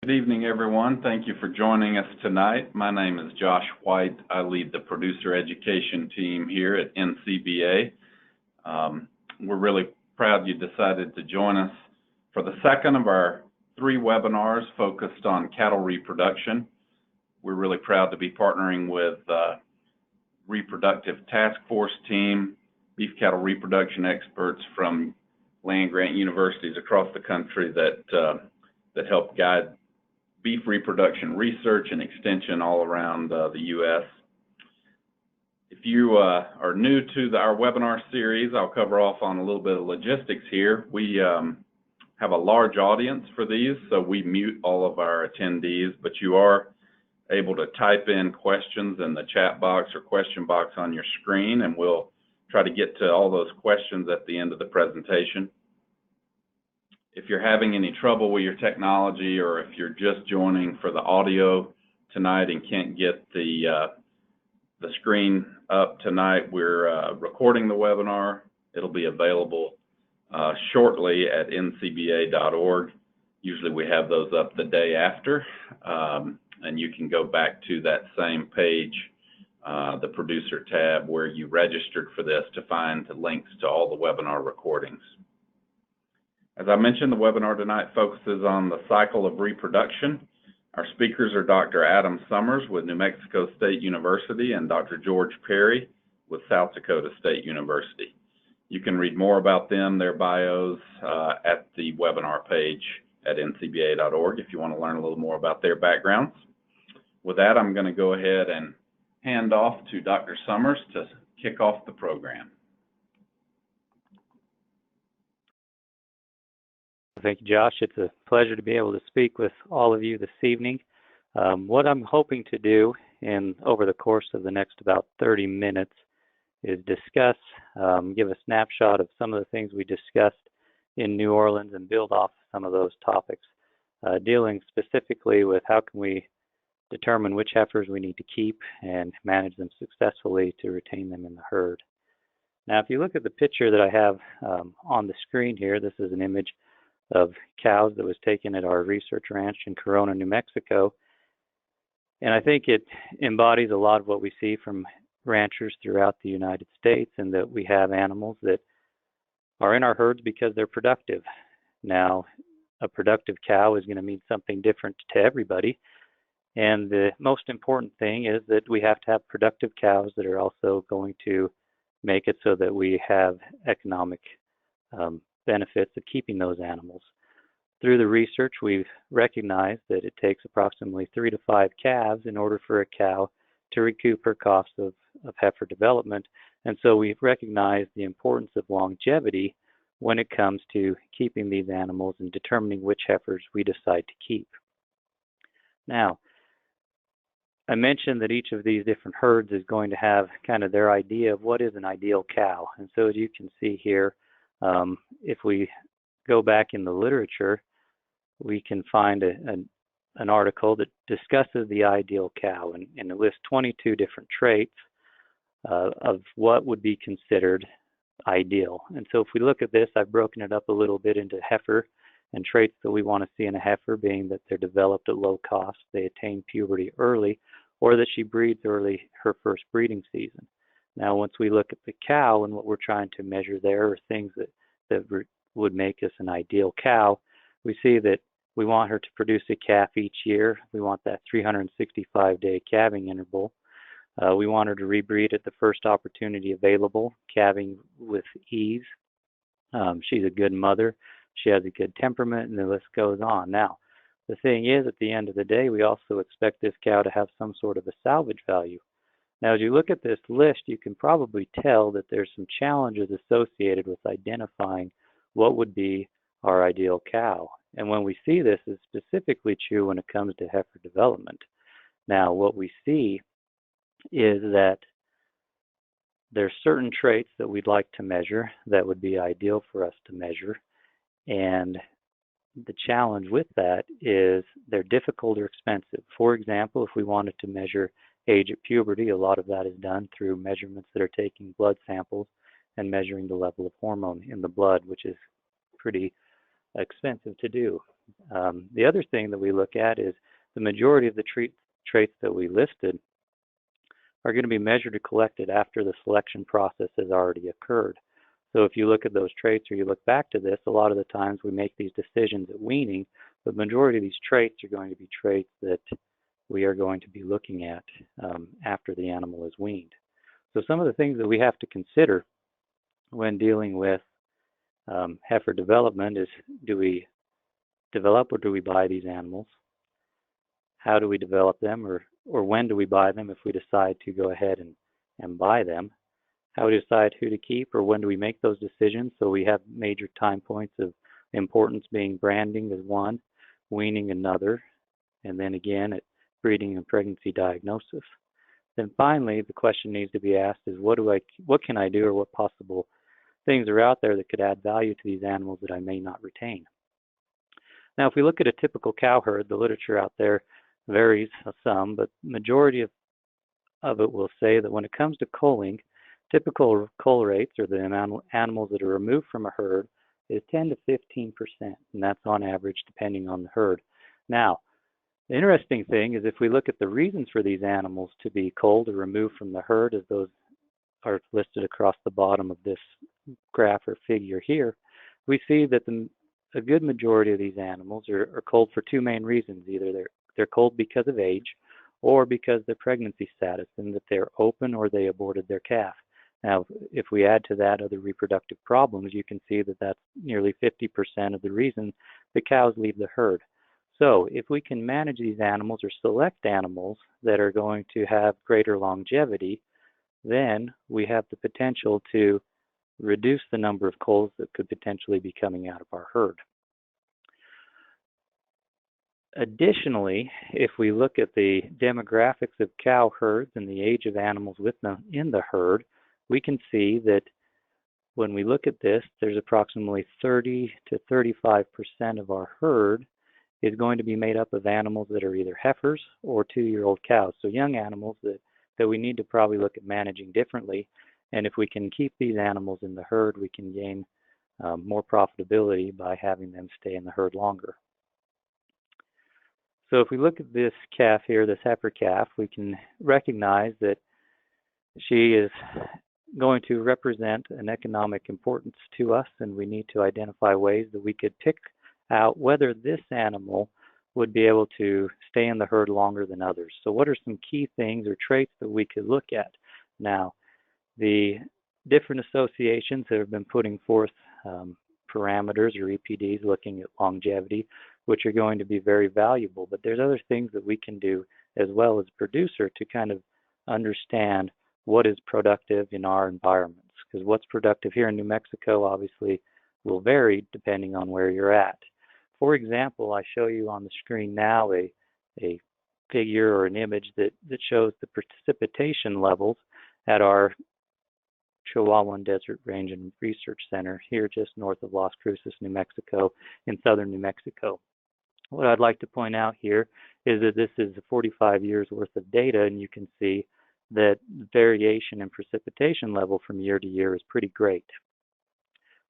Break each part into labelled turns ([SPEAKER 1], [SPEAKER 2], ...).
[SPEAKER 1] Good evening, everyone. Thank you for joining us tonight. My name is Josh White. I lead the producer education team here at NCBA. We're really proud you decided to join us for the second of our 3 webinars focused on cattle reproduction. We're really proud to be partnering with Reproductive Task Force team, beef cattle reproduction experts from land-grant universities across the country that help guide beef reproduction research and extension all around the U.S. If you are new to our webinar series, I'll cover off on a little bit of logistics here. We have a large audience for these, so we mute all of our attendees, but you are able to type in questions in the chat box or question box on your screen, and we'll try to get to all those questions at the end of the presentation. If you're having any trouble with your technology, or if you're just joining for the audio tonight and can't get the screen up tonight, we're recording the webinar. It'll be available shortly at ncba.org. Usually we have those up the day after, and you can go back to that same page, the producer tab where you registered for this, to find the links to all the webinar recordings. As I mentioned, the webinar tonight focuses on the cycle of reproduction. Our speakers are Dr. Adam Summers with New Mexico State University and Dr. George Perry with South Dakota State University. You can read more about them, their bios, at the webinar page at ncba.org if you want to learn a little more about their backgrounds. With that, I'm going to go ahead and hand off to Dr. Summers to kick off the program.
[SPEAKER 2] Thank you, Josh. It's a pleasure to be able to speak with all of you this evening. What I'm hoping to do over the course of the next about 30 minutes is discuss, give a snapshot of some of the things we discussed in New Orleans and build off some of those topics, dealing specifically with how can we determine which heifers we need to keep and manage them successfully to retain them in the herd. Now, if you look at the picture that I have on the screen here, this is an image of cows that was taken at our research ranch in Corona, New Mexico. And I think it embodies a lot of what we see from ranchers throughout the United States, and that we have animals that are in our herds because they're productive. Now, a productive cow is going to mean something different to everybody. And the most important thing is that we have to have productive cows that are also going to make it so that we have economic benefits of keeping those animals. Through the research, we've recognized that it takes approximately 3 to 5 calves in order for a cow to recoup her cost of heifer development. And so we've recognized the importance of longevity when it comes to keeping these animals and determining which heifers we decide to keep. Now, I mentioned that each of these different herds is going to have kind of their idea of what is an ideal cow. And so as you can see here, if we go back in the literature, we can find an article that discusses the ideal cow, and it lists 22 different traits of what would be considered ideal. And so if we look at this, I've broken it up a little bit into heifer, and traits that we want to see in a heifer being that they're developed at low cost, they attain puberty early, or that she breeds early her first breeding season. Now, once we look at the cow and what we're trying to measure there are things that would make us an ideal cow, we see that we want her to produce a calf each year. We want that 365-day calving interval. We want her to rebreed at the first opportunity available, calving with ease. She's a good mother. She has a good temperament, and the list goes on. Now, the thing is, at the end of the day, we also expect this cow to have some sort of a salvage value. Now, as you look at this list, you can probably tell that there's some challenges associated with identifying what would be our ideal cow. And when we see this, is specifically true when it comes to heifer development. Now, what we see is that there's certain traits that we'd like to measure that would be ideal for us to measure. And the challenge with that is they're difficult or expensive. For example, if we wanted to measure age at puberty, a lot of that is done through measurements that are taking blood samples and measuring the level of hormone in the blood, which is pretty expensive to do. The other thing that we look at is the majority of the traits that we listed are going to be measured and collected after the selection process has already occurred. So if you look at those traits or you look back to this, a lot of the times we make these decisions at weaning, but the majority of these traits are going to be traits that we are going to be looking at after the animal is weaned. So some of the things that we have to consider when dealing with heifer development is, do we develop or do we buy these animals? How do we develop them, or when do we buy them if we decide to go ahead and buy them? How do we decide who to keep, or when do we make those decisions? So we have major time points of importance being branding is one, weaning another, and then again at breeding and pregnancy diagnosis. Then finally, the question needs to be asked is what can I do, or what possible things are out there that could add value to these animals that I may not retain? Now, if we look at a typical cow herd, the literature out there varies some, but majority of it will say that when it comes to culling, typical cull rates, or the animals that are removed from a herd, is 10 to 15%, and that's on average depending on the herd. Now, the interesting thing is if we look at the reasons for these animals to be culled or removed from the herd, as those are listed across the bottom of this graph or figure here, we see that a good majority of these animals are culled for two main reasons. Either they're culled because of age, or because of their pregnancy status, and that they're open or they aborted their calf. Now, if we add to that other reproductive problems, you can see that that's nearly 50% of the reason the cows leave the herd. So if we can manage these animals or select animals that are going to have greater longevity, then we have the potential to reduce the number of culls that could potentially be coming out of our herd. Additionally, if we look at the demographics of cow herds and the age of animals in the herd, we can see that when we look at this, there's approximately 30 to 35% of our herd is going to be made up of animals that are either heifers or 2-year-old cows. So young animals that we need to probably look at managing differently. And if we can keep these animals in the herd, we can gain more profitability by having them stay in the herd longer. So if we look at this calf here, this heifer calf, we can recognize that she is going to represent an economic importance to us, and we need to identify ways that we could pick out whether this animal would be able to stay in the herd longer than others. So what are some key things or traits that we could look at? Now, the different associations that have been putting forth parameters or EPDs looking at longevity, which are going to be very valuable, but there's other things that we can do as well as producer to kind of understand what is productive in our environments, because what's productive here in New Mexico obviously will vary depending on where you're at. For example, I show you on the screen now a figure or an image that shows the precipitation levels at our Chihuahuan Desert Range and Research Center here just north of Las Cruces, New Mexico, in southern New Mexico. What I'd like to point out here is that this is 45 years worth of data, and you can see that variation in precipitation level from year to year is pretty great.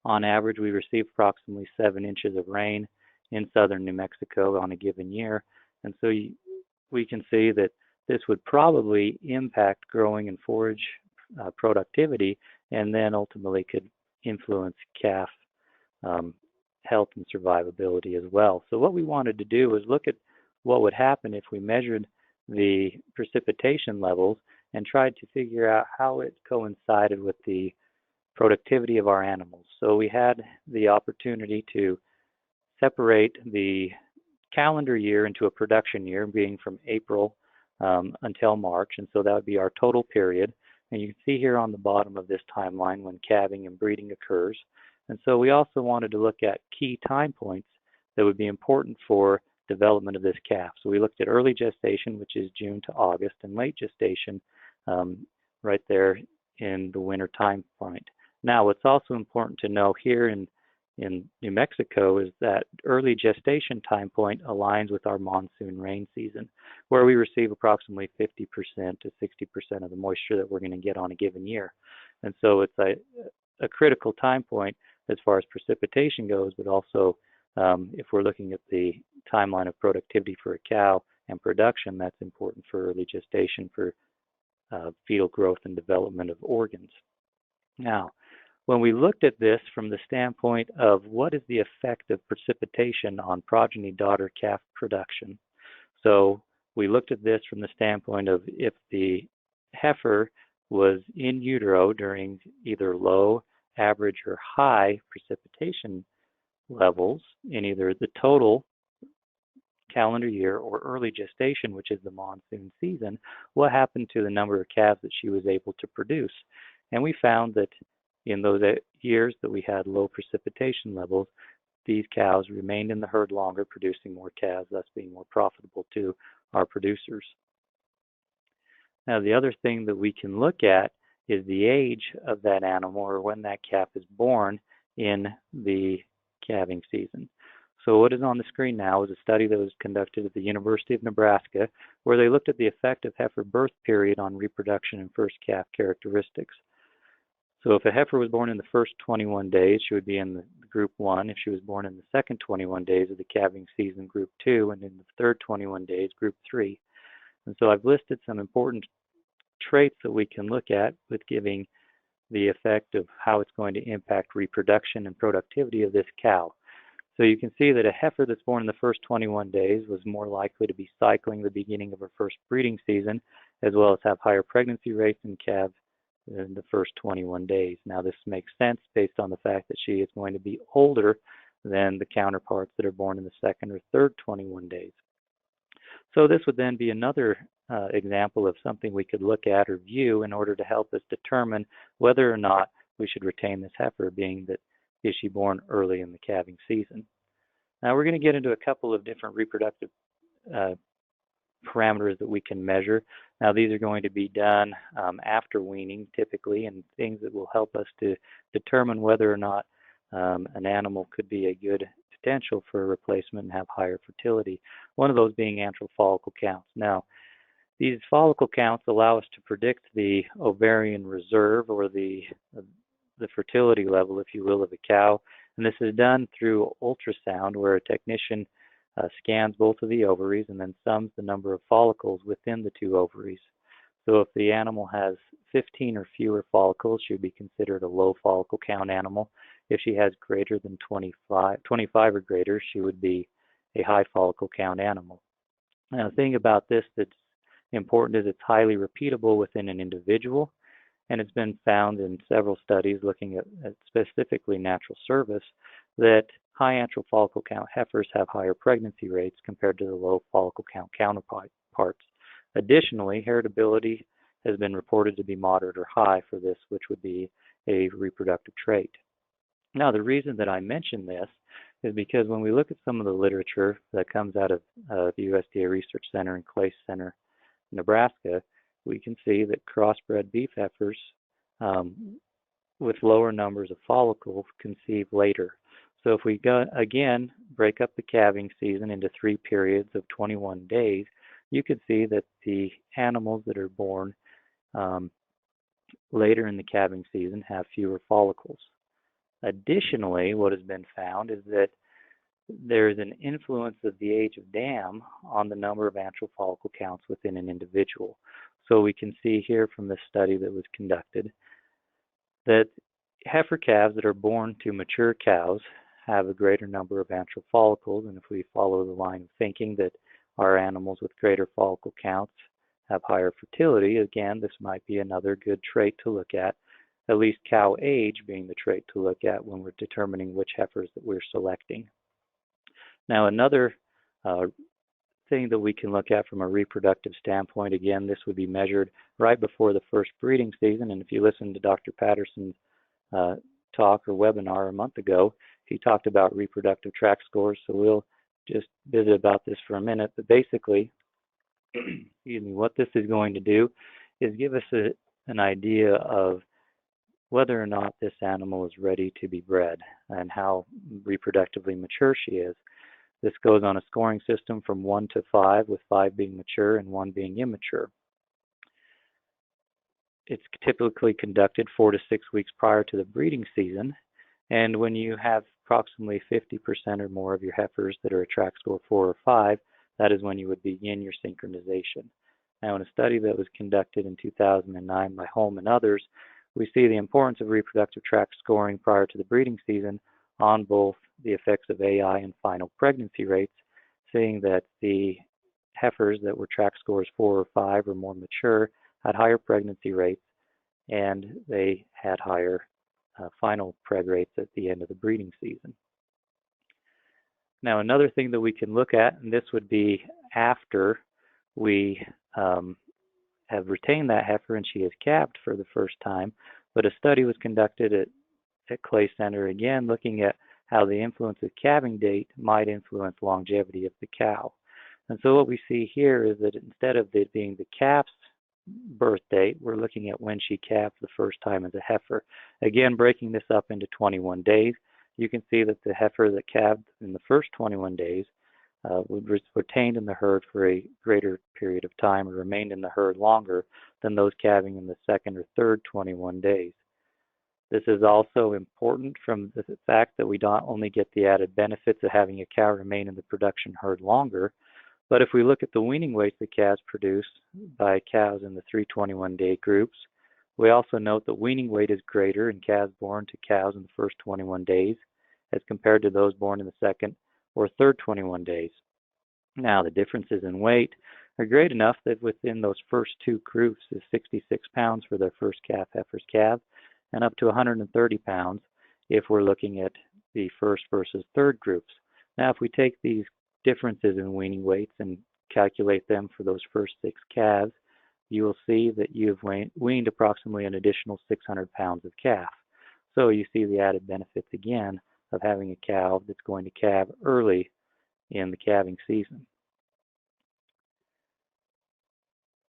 [SPEAKER 2] On average, we receive approximately 7 inches of rain in southern New Mexico on a given year, and so we can see that this would probably impact growing and forage productivity, and then ultimately could influence calf health and survivability as well. So what we wanted to do was look at what would happen if we measured the precipitation levels and tried to figure out how it coincided with the productivity of our animals. So we had the opportunity to separate the calendar year into a production year, being from April until March, and so that would be our total period. And you can see here on the bottom of this timeline when calving and breeding occurs. And so we also wanted to look at key time points that would be important for development of this calf. So we looked at early gestation, which is June to August, and late gestation right there in the winter time point. Now, what's also important to know here in New Mexico is that early gestation time point aligns with our monsoon rain season, where we receive approximately 50% to 60% of the moisture that we're going to get on a given year. And so it's a critical time point as far as precipitation goes, but also If we're looking at the timeline of productivity for a cow and production, that's important for early gestation for fetal growth and development of organs. Now, when we looked at this from the standpoint of what is the effect of precipitation on progeny daughter calf production, so we looked at this from the standpoint of if the heifer was in utero during either low, average, or high precipitation levels in either the total calendar year or early gestation, which is the monsoon season, what happened to the number of calves that she was able to produce? And we found that in those years that we had low precipitation levels, these cows remained in the herd longer, producing more calves, thus being more profitable to our producers. Now, the other thing that we can look at is the age of that animal or when that calf is born in the calving season. So what is on the screen now is a study that was conducted at the University of Nebraska where they looked at the effect of heifer birth period on reproduction and first calf characteristics. So if a heifer was born in the first 21 days, she would be in the group 1. If she was born in the second 21 days of the calving season, group 2, and in the third 21 days, group 3. And so I've listed some important traits that we can look at with giving the effect of how it's going to impact reproduction and productivity of this cow. So you can see that a heifer that's born in the first 21 days was more likely to be cycling the beginning of her first breeding season, as well as have higher pregnancy rates in calves in the first 21 days. Now this makes sense based on the fact that she is going to be older than the counterparts that are born in the second or third 21 days. So this would then be another example of something we could look at or view in order to help us determine whether or not we should retain this heifer, being that is she born early in the calving season. Now we're going to get into a couple of different reproductive parameters that we can measure. Now these are going to be done after weaning typically, and things that will help us to determine whether or not an animal could be a good potential for a replacement and have higher fertility. One of those being antral follicle counts. Now these follicle counts allow us to predict the ovarian reserve or the fertility level, if you will, of a cow. And this is done through ultrasound where a technician scans both of the ovaries and then sums the number of follicles within the two ovaries. So if the animal has 15 or fewer follicles, she would be considered a low follicle count animal. If she has greater than 25 or greater, she would be a high follicle count animal. Now the thing about this that's important is it's highly repeatable within an individual, and it's been found in several studies looking at specifically natural service that high antral follicle count heifers have higher pregnancy rates compared to the low follicle count counterparts. Additionally, heritability has been reported to be moderate or high for this, which would be a reproductive trait. Now, the reason that I mention this is because when we look at some of the literature that comes out of the USDA Research Center and Clay Center, Nebraska, we can see that crossbred beef heifers with lower numbers of follicles conceive later. So if we go again break up the calving season into 3 periods of 21 days, you can see that the animals that are born later in the calving season have fewer follicles. Additionally, what has been found is that there is an influence of the age of dam on the number of antral follicle counts within an individual. So we can see here from this study that was conducted that heifer calves that are born to mature cows have a greater number of antral follicles, and if we follow the line of thinking that our animals with greater follicle counts have higher fertility, again, this might be another good trait to look at least cow age being the trait to look at when we're determining which heifers that we're selecting. Now, another thing that we can look at from a reproductive standpoint, again, this would be measured right before the first breeding season. And if you listen to Dr. Patterson's talk or webinar a month ago, he talked about reproductive tract scores. So we'll just visit about this for a minute. But basically, excuse me, what this is going to do is give us an idea of whether or not this animal is ready to be bred and how reproductively mature she is. This goes on a scoring system from 1 to 5, with 5 being mature and 1 being immature. It's typically conducted 4 to 6 weeks prior to the breeding season. And when you have approximately 50% or more of your heifers that are a track score 4 or 5, that is when you would begin your synchronization. Now, in a study that was conducted in 2009 by Holm and others, we see the importance of reproductive track scoring prior to the breeding season on both the effects of AI and final pregnancy rates, seeing that the heifers that were track scores 4 or 5 or more mature had higher pregnancy rates, and they had higher final preg rates at the end of the breeding season. Now, another thing that we can look at, and this would be after we have retained that heifer and she is calved for the first time, but a study was conducted at Clay Center, again looking at how the influence of calving date might influence longevity of the cow. And so what we see here is that instead of it being the calf's birth date, we're looking at when she calved the first time as a heifer. Again, breaking this up into 21 days, you can see that the heifer that calved in the first 21 days was retained in the herd for a greater period of time or remained in the herd longer than those calving in the second or third 21 days. This is also important from the fact that we don't only get the added benefits of having a cow remain in the production herd longer, but if we look at the weaning weights that calves produce by cows in the 321-day groups, we also note that weaning weight is greater in calves born to cows in the first 21 days as compared to those born in the second or third 21 days. Now, the differences in weight are great enough that within those first two groups is 66 pounds for their first calf heifer's calves and up to 130 pounds if we're looking at the first versus third groups. Now, if we take these differences in weaning weights and calculate them for those first 6 calves, you will see that you've weaned approximately an additional 600 pounds of calf. So you see the added benefits again of having a cow that's going to calve early in the calving season.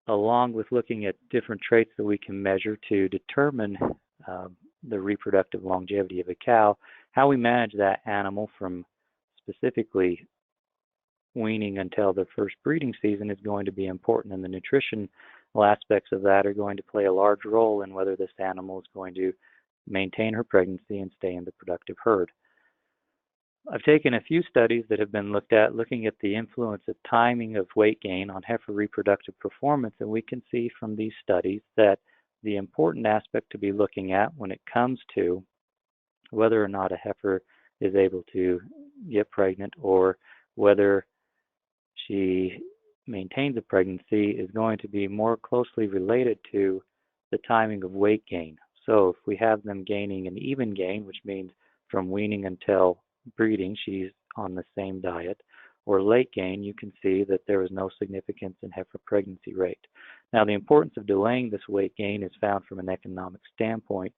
[SPEAKER 2] Along with looking at different traits that we can measure to determine the reproductive longevity of a cow, how we manage that animal from specifically weaning until the first breeding season is going to be important, and the nutritional aspects of that are going to play a large role in whether this animal is going to maintain her pregnancy and stay in the productive herd. I've taken a few studies that have been looked at looking at the influence of timing of weight gain on heifer reproductive performance, and we can see from these studies that the important aspect to be looking at when it comes to whether or not a heifer is able to get pregnant or whether she maintains a pregnancy is going to be more closely related to the timing of weight gain. So if we have them gaining an even gain, which means from weaning until breeding she's on the same diet, or late gain, you can see that there is no significance in heifer pregnancy rate. Now, the importance of delaying this weight gain is found from an economic standpoint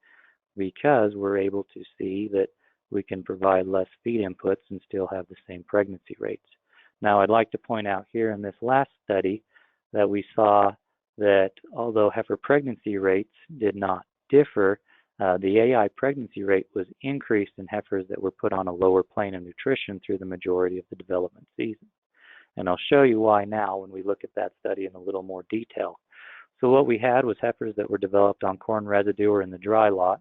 [SPEAKER 2] because we're able to see that we can provide less feed inputs and still have the same pregnancy rates. Now, I'd like to point out here in this last study that we saw that although heifer pregnancy rates did not differ, the AI pregnancy rate was increased in heifers that were put on a lower plane of nutrition through the majority of the development season. And I'll show you why now when we look at that study in a little more detail. So what we had was heifers that were developed on corn residue or in the dry lot,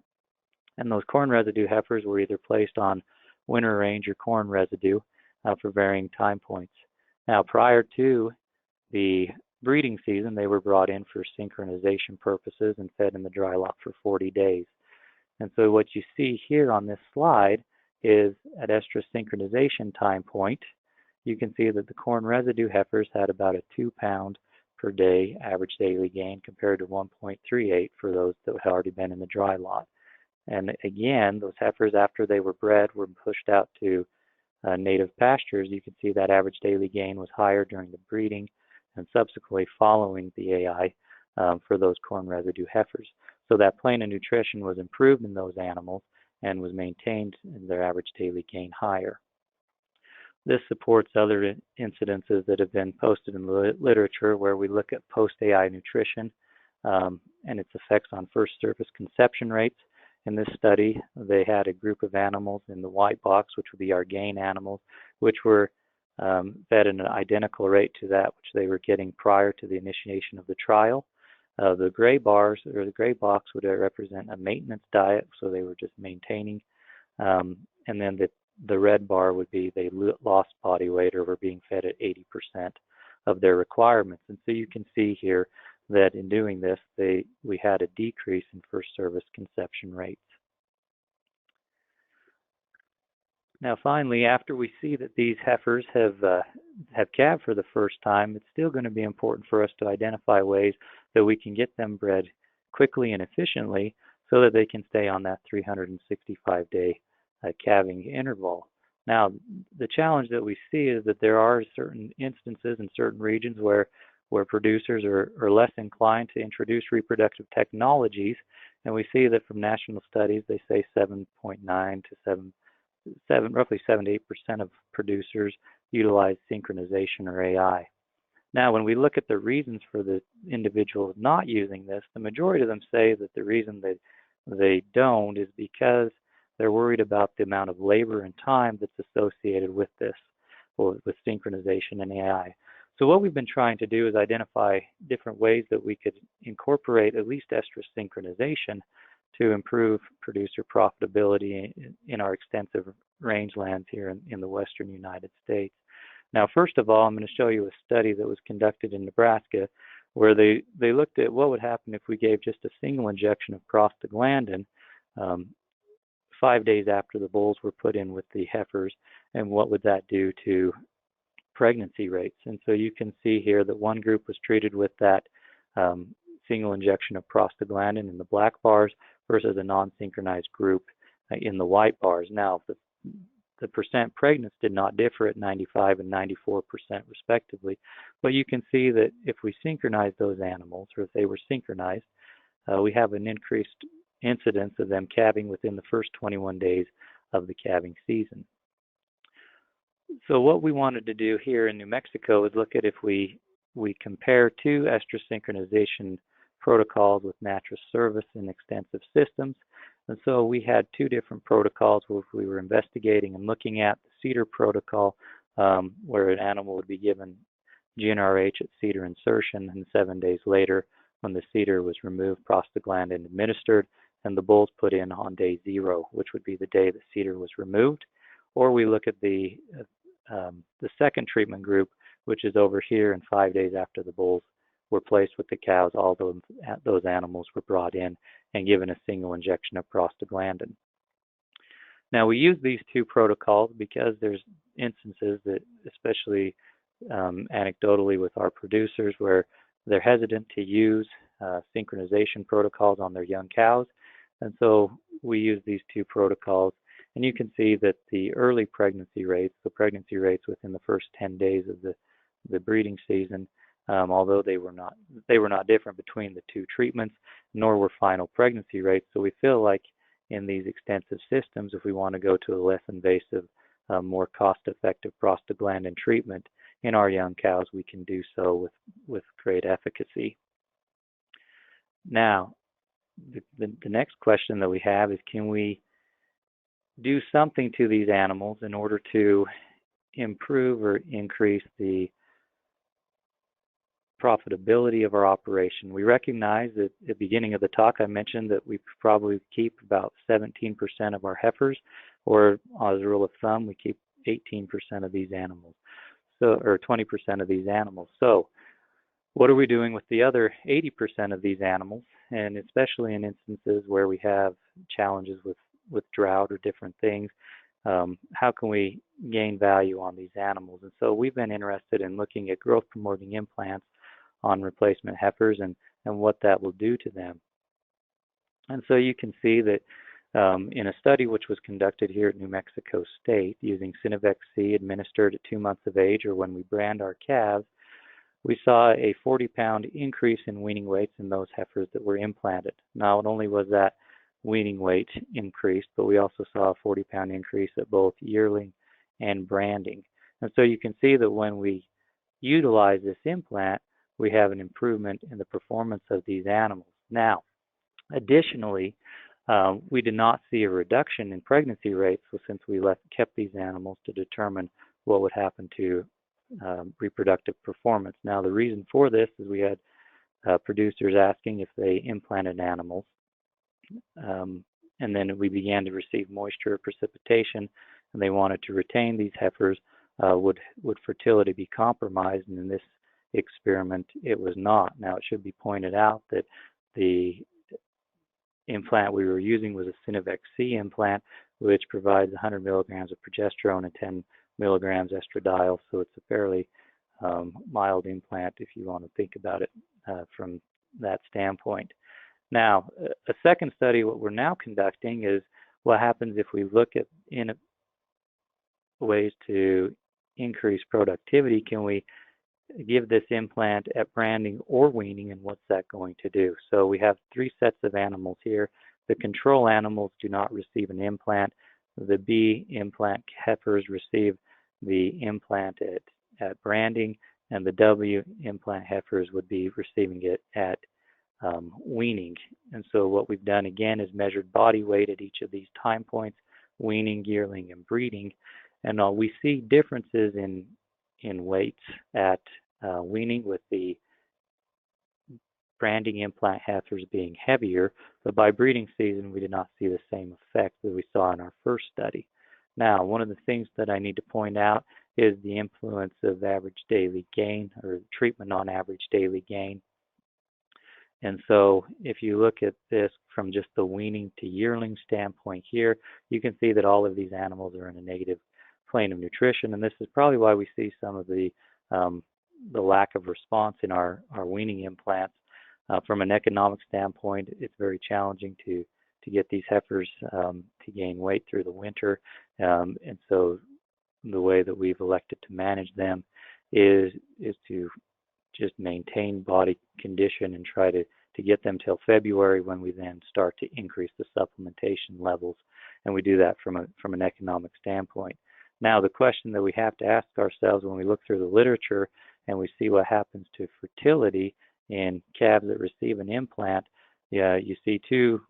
[SPEAKER 2] and those corn residue heifers were either placed on winter range or corn residue for varying time points. Now, prior to the breeding season, they were brought in for synchronization purposes and fed in the dry lot for 40 days. And so what you see here on this slide is at estrus synchronization time point, you can see that the corn residue heifers had about a 2 pound per day average daily gain compared to 1.38 for those that had already been in the dry lot. And again, those heifers, after they were bred, were pushed out to native pastures. You can see that average daily gain was higher during the breeding and subsequently following the AI for those corn residue heifers. So that plane of nutrition was improved in those animals and was maintained in their average daily gain higher. This supports other incidences that have been posted in the literature where we look at post-AI nutrition and its effects on first surface conception rates. In this study, they had a group of animals in the white box, which would be our gain animals, which were fed at an identical rate to that which they were getting prior to the initiation of the trial. The gray bars or the gray box would represent a maintenance diet, so they were just maintaining and then the red bar would be they lost body weight or were being fed at 80% of their requirements. And so you can see here that in doing this, we had a decrease in first service conception rates. Now, finally, after we see that these heifers have calved for the first time, it's still going to be important for us to identify ways that we can get them bred quickly and efficiently so that they can stay on that 365-day calving interval. Now, the challenge that we see is that there are certain instances in certain regions where producers are less inclined to introduce reproductive technologies, and we see that from national studies, they say 7.9 to roughly 7 to 8% of producers utilize synchronization or AI. Now, when we look at the reasons for the individuals not using this, the majority of them say that the reason they don't is because they're worried about the amount of labor and time that's associated with this, or with synchronization and AI. So what we've been trying to do is identify different ways that we could incorporate at least estrus synchronization to improve producer profitability in our extensive rangelands here in the western United States. Now, first of all, I'm going to show you a study that was conducted in Nebraska where they looked at what would happen if we gave just a single injection of prostaglandin 5 days after the bulls were put in with the heifers, and what would that do to pregnancy rates. And so you can see here that one group was treated with that single injection of prostaglandin in the black bars versus a non-synchronized group in the white bars. Now, the percent pregnant did not differ at 95 and 94% respectively, but you can see that if we synchronize those animals, or if they were synchronized, we have an increased incidence of them calving within the first 21 days of the calving season. So what we wanted to do here in New Mexico is look at if we compare two estrus synchronization protocols with mattress service in extensive systems. And so we had two different protocols where we were investigating and looking at the cedar protocol, where an animal would be given GnRH at cedar insertion, and 7 days later, when the cedar was removed, prostaglandin administered, and the bulls put in on day 0, which would be the day the cedar was removed. Or we look at the second treatment group, which is over here, and 5 days after the bulls were placed with the cows, all those animals were brought in and given a single injection of prostaglandin. Now, we use these two protocols because there's instances that, especially anecdotally with our producers, where they're hesitant to use synchronization protocols on their young cows. And so we use these two protocols. And you can see that the early pregnancy rates, the pregnancy rates within the first 10 days of the breeding season, although they were not different between the two treatments, nor were final pregnancy rates. So we feel like in these extensive systems, if we want to go to a less invasive, more cost-effective prostaglandin treatment in our young cows, we can do so with great efficacy. Now, the next question that we have is, can we do something to these animals in order to improve or increase the profitability of our operation? We recognize that at the beginning of the talk I mentioned that we probably keep about 17% of our heifers, or as a rule of thumb, we keep 18% of these animals, or 20% of these animals. So what are we doing with the other 80% of these animals? And especially in instances where we have challenges with drought or different things, how can we gain value on these animals? And so we've been interested in looking at growth promoting implants on replacement heifers and what that will do to them. And so you can see that in a study which was conducted here at New Mexico State using Synovex C administered at 2 months of age, or when we brand our calves, we saw a 40-pound increase in weaning weights in those heifers that were implanted. Now, not only was that weaning weight increased, but we also saw a 40-pound increase at both yearling and branding. And so you can see that when we utilize this implant, we have an improvement in the performance of these animals. Now, additionally, we did not see a reduction in pregnancy rates since we kept these animals to determine what would happen to reproductive performance. Now, the reason for this is we had producers asking if they implanted animals and then we began to receive moisture or precipitation, and they wanted to retain these heifers, would fertility be compromised? And in this experiment, it was not. Now, it should be pointed out that the implant we were using was a Synovex C implant, which provides 100 milligrams of progesterone and 10 milligrams estradiol, so it's a fairly mild implant if you want to think about it from that standpoint. Now, a second study, what we're now conducting, is what happens if we look at ways to increase productivity. Can we give this implant at branding or weaning, and what's that going to do? So we have 3 sets of animals here. The control animals do not receive an implant. The B implant heifers receive the implant at branding, and the W implant heifers would be receiving it at weaning. And so what we've done again is measured body weight at each of these time points, weaning, yearling, and breeding. And we see differences in weights at weaning, with the branding implant heifers being heavier, but by breeding season we did not see the same effect that we saw in our first study. Now, one of the things that I need to point out is the influence of average daily gain, or treatment on average daily gain. And so if you look at this from just the weaning to yearling standpoint here, you can see that all of these animals are in a negative plane of nutrition, and this is probably why we see some of the lack of response in our weaning implants. From an economic standpoint, it's very challenging to get these heifers to gain weight through the winter, and so the way that we've elected to manage them is to just maintain body condition and try to get them till February, when we then start to increase the supplementation levels, and we do that from an economic standpoint. Now, the question that we have to ask ourselves when we look through the literature and we see what happens to fertility in calves that receive an implant, you see 2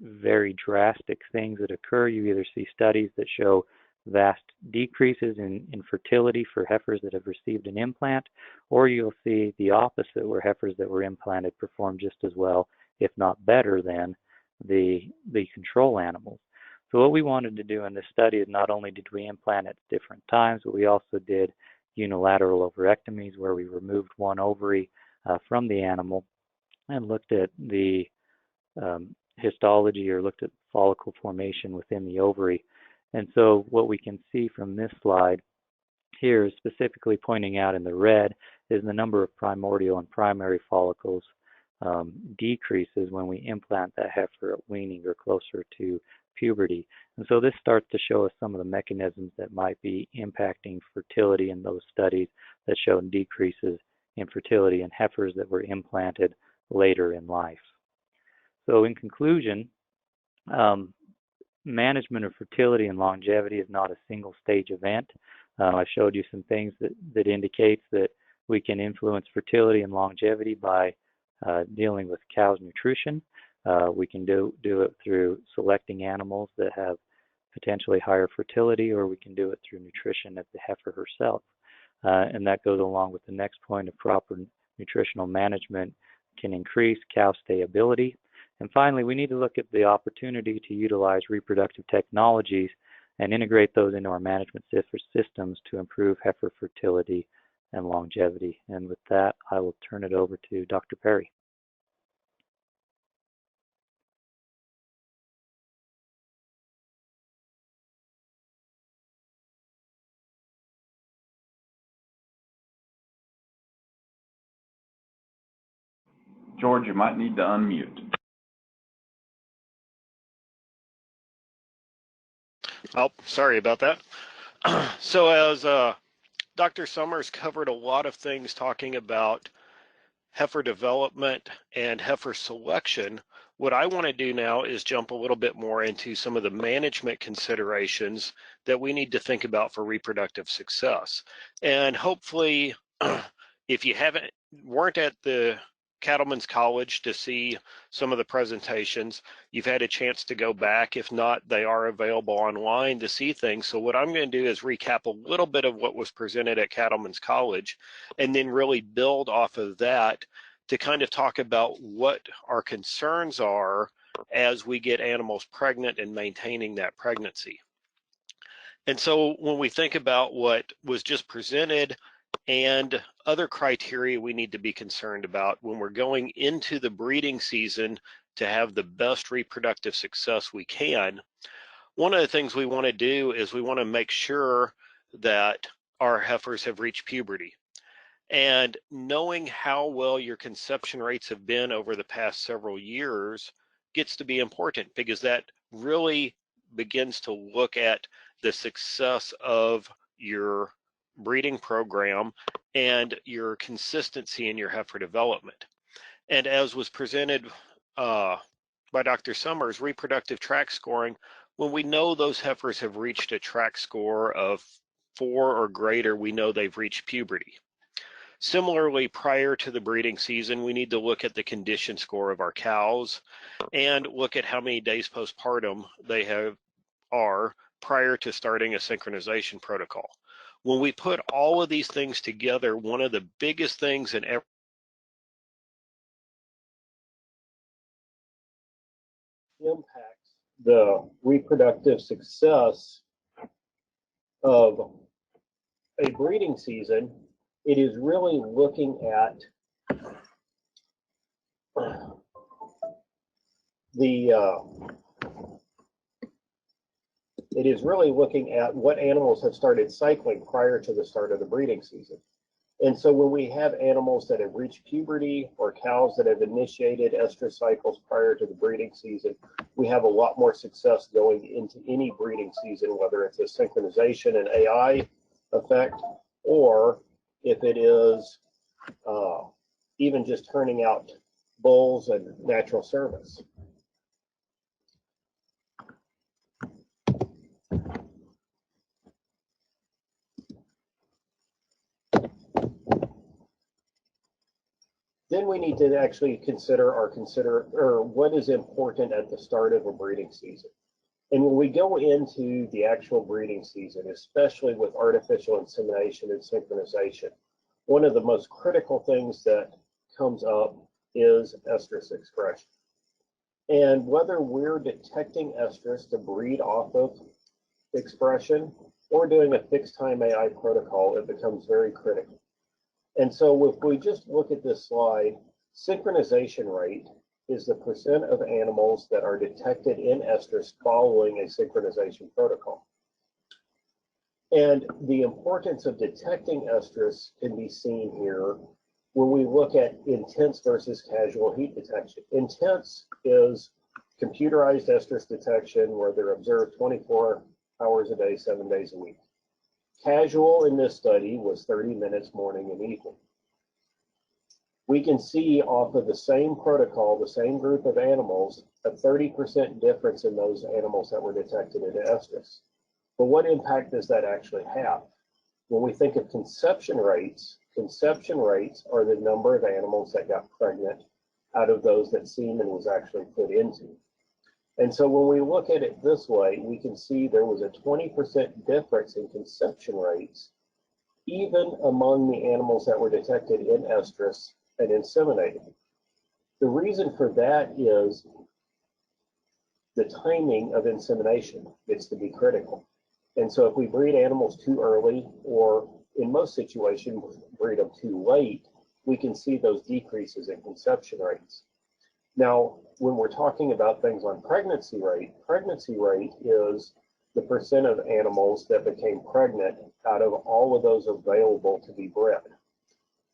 [SPEAKER 2] very drastic things that occur. You either see studies that show vast decreases in fertility for heifers that have received an implant, or you'll see the opposite, where heifers that were implanted perform just as well, if not better, than the control animals. So what we wanted to do in this study is not only did we implant at different times, but we also did unilateral ovarectomies, where we removed one ovary from the animal and looked at the histology, or looked at follicle formation within the ovary. And so what we can see from this slide here is specifically pointing out in the red is the number of primordial and primary follicles decreases when we implant that heifer at weaning or closer to puberty. And so this starts to show us some of the mechanisms that might be impacting fertility in those studies that showed decreases in fertility in heifers that were implanted later in life. So in conclusion, management of fertility and longevity is not a single stage event. I showed you some things that indicates that we can influence fertility and longevity by dealing with cow's nutrition. We can do it through selecting animals that have potentially higher fertility, or we can do it through nutrition of the heifer herself. And that goes along with the next point of proper nutritional management can increase cow stayability. And finally, we need to look at the opportunity to utilize reproductive technologies and integrate those into our management systems to improve heifer fertility and longevity. And with that, I will turn it over to Dr. Perry.
[SPEAKER 1] George, you might need to unmute.
[SPEAKER 3] Oh, sorry about that. So as Dr. Summers covered a lot of things talking about heifer development and heifer selection, what I want to do now is jump a little bit more into some of the management considerations that we need to think about for reproductive success. And hopefully, if you weren't at the Cattlemen's College to see some of the presentations, you've had a chance to go back. If not, they are available online to see things. So what I'm going to do is recap a little bit of what was presented at Cattlemen's College, and then really build off of that to kind of talk about what our concerns are as we get animals pregnant and maintaining that pregnancy. And so when we think about what was just presented and other criteria we need to be concerned about when we're going into the breeding season to have the best reproductive success we can, one of the things we want to do is we want to make sure that our heifers have reached puberty. And knowing how well your conception rates have been over the past several years gets to be important, because that really begins to look at the success of your breeding program and your consistency in your heifer development. And as was presented by Dr. Summers, reproductive track scoring, when we know those heifers have reached a track score of 4 or greater, we know they've reached puberty. Similarly, prior to the breeding season, we need to look at the condition score of our cows and look at how many days postpartum they are prior to starting a synchronization protocol. When we put all of these things together, one of the biggest things in every
[SPEAKER 4] impacts the reproductive success of a breeding season, it is really looking at what animals have started cycling prior to the start of the breeding season. And so when we have animals that have reached puberty or cows that have initiated estrus cycles prior to the breeding season, we have a lot more success going into any breeding season, whether it's a synchronization and AI effect, or if it is even just turning out bulls and natural service. Then we need to actually consider what is important at the start of a breeding season. And when we go into the actual breeding season, especially with artificial insemination and synchronization, one of the most critical things that comes up is estrus expression. And whether we're detecting estrus to breed off of expression or doing a fixed time AI protocol, it becomes very critical. And so if we just look at this slide, synchronization rate is the percent of animals that are detected in estrus following a synchronization protocol. And the importance of detecting estrus can be seen here when we look at intense versus casual heat detection. Intense is computerized estrus detection where they're observed 24 hours a day, 7 days a week. Casual in this study was 30 minutes morning and evening. We can see off of the same protocol, the same group of animals, a 30% difference in those animals that were detected in estrus. But what impact does that actually have? When we think of conception rates are the number of animals that got pregnant out of those that semen was actually put into. And so when we look at it this way, we can see there was a 20% difference in conception rates, even among the animals that were detected in estrus and inseminated. The reason for that is the timing of insemination gets to be critical. And so if we breed animals too early, or in most situations, breed them too late, we can see those decreases in conception rates. Now, when we're talking about things on pregnancy rate is the percent of animals that became pregnant out of all of those available to be bred.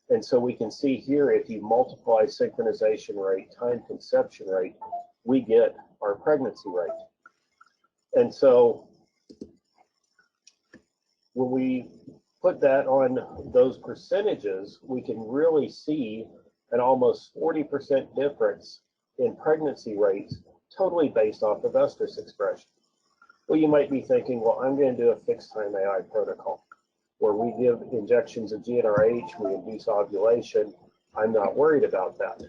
[SPEAKER 4] And so we can see here, if you multiply synchronization rate times conception rate, we get our pregnancy rate. And so when we put that on those percentages, we can really see an almost 40% difference in pregnancy rates, totally based off of estrus expression. Well, you might be thinking, well, I'm going to do a fixed time AI protocol where we give injections of GnRH, we induce ovulation. I'm not worried about that.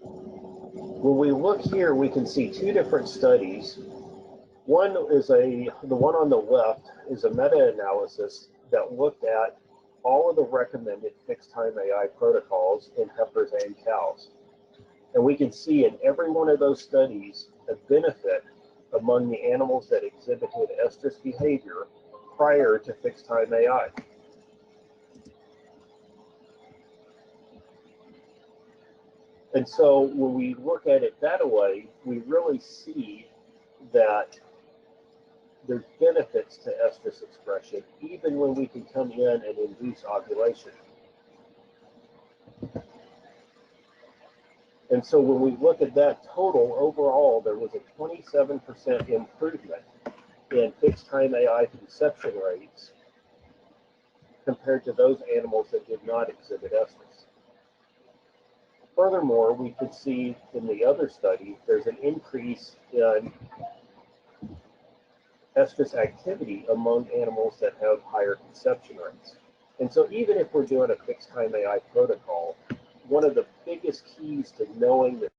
[SPEAKER 4] When we look here, we can see two different studies. One is the one on the left is a meta-analysis that looked at all of the recommended fixed time AI protocols in heifers and cows. And we can see in every one of those studies a benefit among the animals that exhibited estrus behavior prior to fixed time AI. And so when we look at it that way, we really see that there's benefits to estrus expression, even when we can come in and induce ovulation. And so when we look at that total, overall, there was a 27% improvement in fixed time AI conception rates compared to those animals that did not exhibit estrus. Furthermore, we could see in the other study, there's an increase in estrus activity among animals that have higher conception rates. And so even if we're doing a fixed time AI protocol, one of the biggest keys to knowing that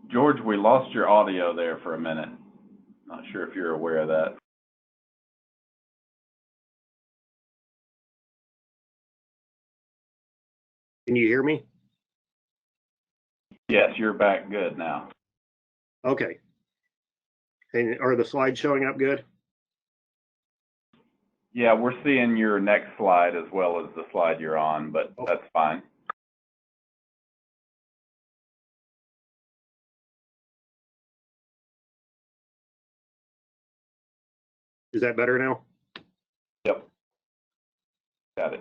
[SPEAKER 1] George, we lost your audio there for a minute. Not sure if you're aware of that.
[SPEAKER 4] Can you hear me?
[SPEAKER 1] Yes, you're back good now.
[SPEAKER 4] Okay. And are the slides showing up good?
[SPEAKER 1] Yeah, we're seeing your next slide as well as the slide you're on, but that's fine.
[SPEAKER 4] Is that better now?
[SPEAKER 1] Yep. Got it.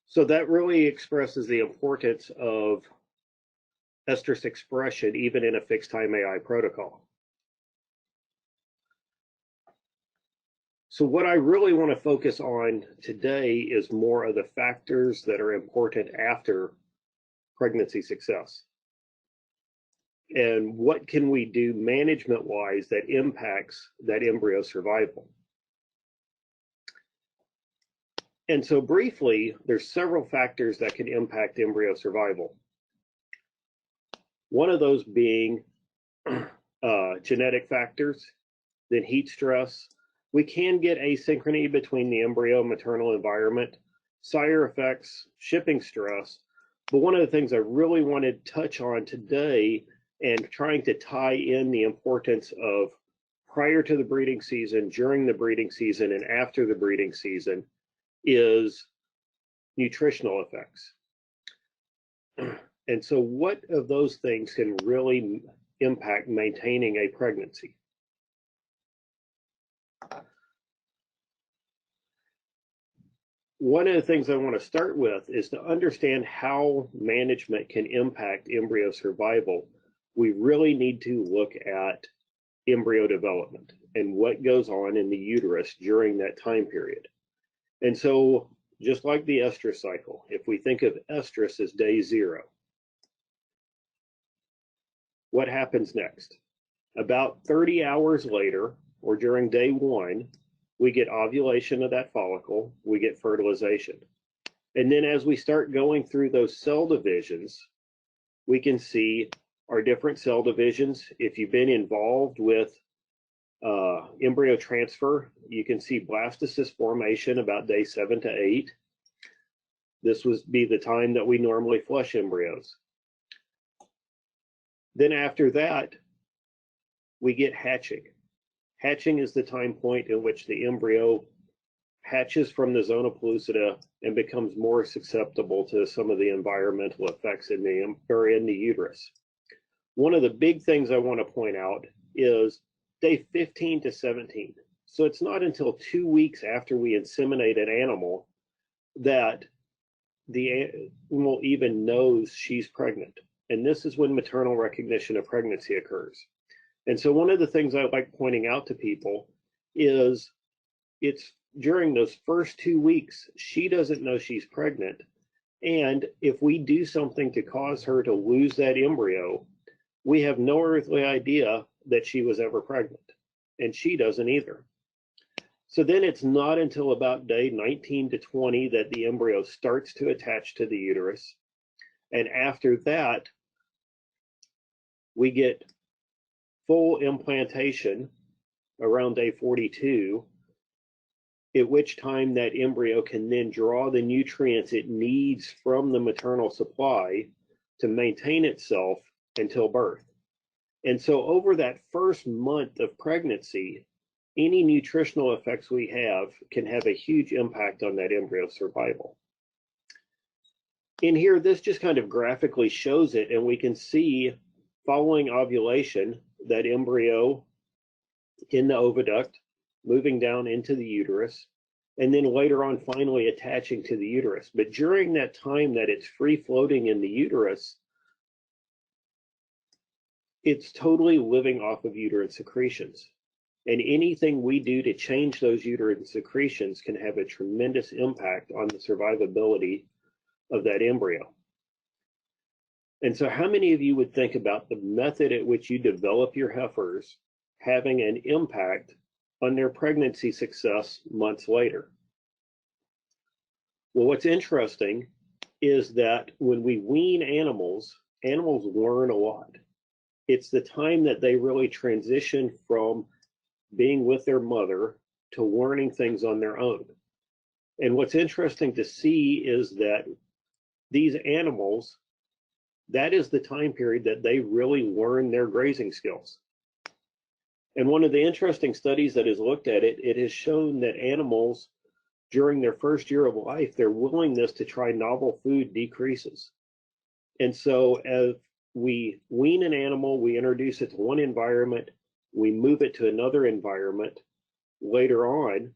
[SPEAKER 4] So that really expresses the importance of estrus expression, even in a fixed time AI protocol. So what I really want to focus on today is more of the factors that are important after pregnancy success. And what can we do management-wise that impacts that embryo survival? And so briefly, there's several factors that can impact embryo survival. One of those being genetic factors, then heat stress. We can get asynchrony between the embryo and maternal environment, sire effects, shipping stress. But one of the things I really wanted to touch on today and trying to tie in the importance of prior to the breeding season, during the breeding season, and after the breeding season is nutritional effects. And so what of those things can really impact maintaining a pregnancy? One of the things I want to start with is to understand how management can impact embryo survival. We really need to look at embryo development and what goes on in the uterus during that time period. And so just like the estrus cycle, if we think of estrus as day 0, what happens next? About 30 hours later, or during day 1, we get ovulation of that follicle, we get fertilization. And then as we start going through those cell divisions, we can see our different cell divisions. If you've been involved with embryo transfer, you can see blastocyst formation about day 7 to 8. This would be the time that we normally flush embryos. Then after that, we get hatching. Hatching is the time point in which the embryo hatches from the zona pellucida and becomes more susceptible to some of the environmental effects in the uterus. One of the big things I want to point out is day 15 to 17. So it's not until 2 weeks after we inseminate an animal that the animal even knows she's pregnant. And this is when maternal recognition of pregnancy occurs. And so one of the things I like pointing out to people is it's during those first 2 weeks, she doesn't know she's pregnant. And if we do something to cause her to lose that embryo, we have no earthly idea that she was ever pregnant. And she doesn't either. So then it's not until about day 19 to 20 that the embryo starts to attach to the uterus. And after that, we get full implantation around day 42, at which time that embryo can then draw the nutrients it needs from the maternal supply to maintain itself until birth. And so over that first month of pregnancy, any nutritional effects we have can have a huge impact on that embryo survival. In here, this just kind of graphically shows it, and we can see following ovulation, that embryo in the oviduct, moving down into the uterus, and then later on finally attaching to the uterus. But during that time that it's free floating in the uterus, it's totally living off of uterine secretions. And anything we do to change those uterine secretions can have a tremendous impact on the survivability of that embryo. And so how many of you would think about the method at which you develop your heifers having an impact on their pregnancy success months later? Well, what's interesting is that when we wean animals, animals learn a lot. It's the time that they really transition from being with their mother to learning things on their own. And what's interesting to see is that these animals, that is the time period that they really learn their grazing skills. And one of the interesting studies that has looked at it, it has shown that animals during their first year of life, their willingness to try novel food decreases. And so as we wean an animal, we introduce it to one environment, we move it to another environment. Later on,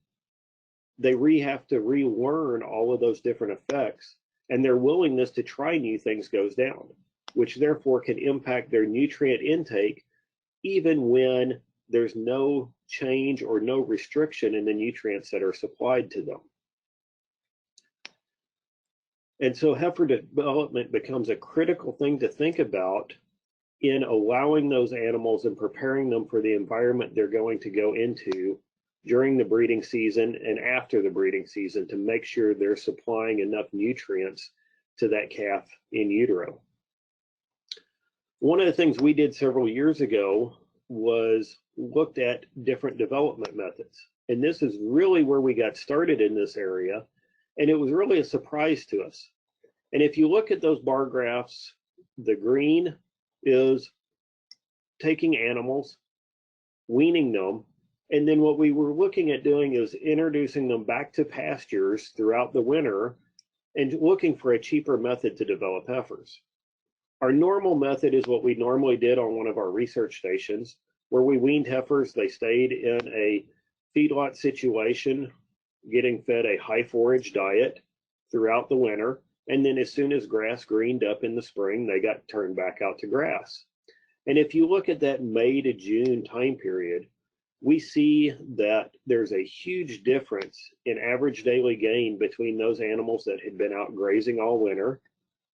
[SPEAKER 4] they have to relearn all of those different effects, and their willingness to try new things goes down, which therefore can impact their nutrient intake even when there's no change or no restriction in the nutrients that are supplied to them. And so heifer development becomes a critical thing to think about in allowing those animals and preparing them for the environment they're going to go into during the breeding season and after the breeding season to make sure they're supplying enough nutrients to that calf in utero. One of the things we did several years ago was looked at different development methods. And this is really where we got started in this area. And it was really a surprise to us. And if you look at those bar graphs, the green is taking animals, weaning them, and then what we were looking at doing is introducing them back to pastures throughout the winter and looking for a cheaper method to develop heifers. Our normal method is what we normally did on one of our research stations, where we weaned heifers. They stayed in a feedlot situation, getting fed a high forage diet throughout the winter. And then as soon as grass greened up in the spring, they got turned back out to grass. And if you look at that May to June time period, we see that there's a huge difference in average daily gain between those animals that had been out grazing all winter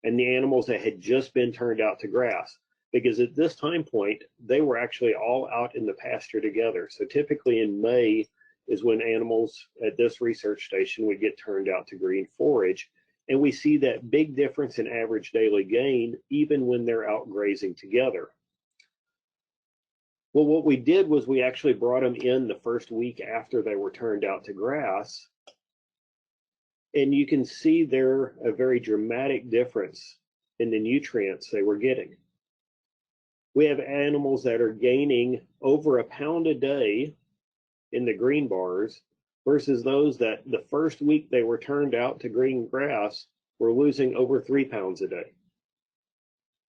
[SPEAKER 4] and the animals that had just been turned out to grass. Because at this time point, they were actually all out in the pasture together. So typically in May is when animals at this research station would get turned out to green forage. And we see that big difference in average daily gain, even when they're out grazing together. Well, what we did was we actually brought them in the first week after they were turned out to grass. And you can see there a very dramatic difference in the nutrients they were getting. We have animals that are gaining over 1 pound a day in the green bars versus those that the first week they were turned out to green grass were losing over 3 pounds a day.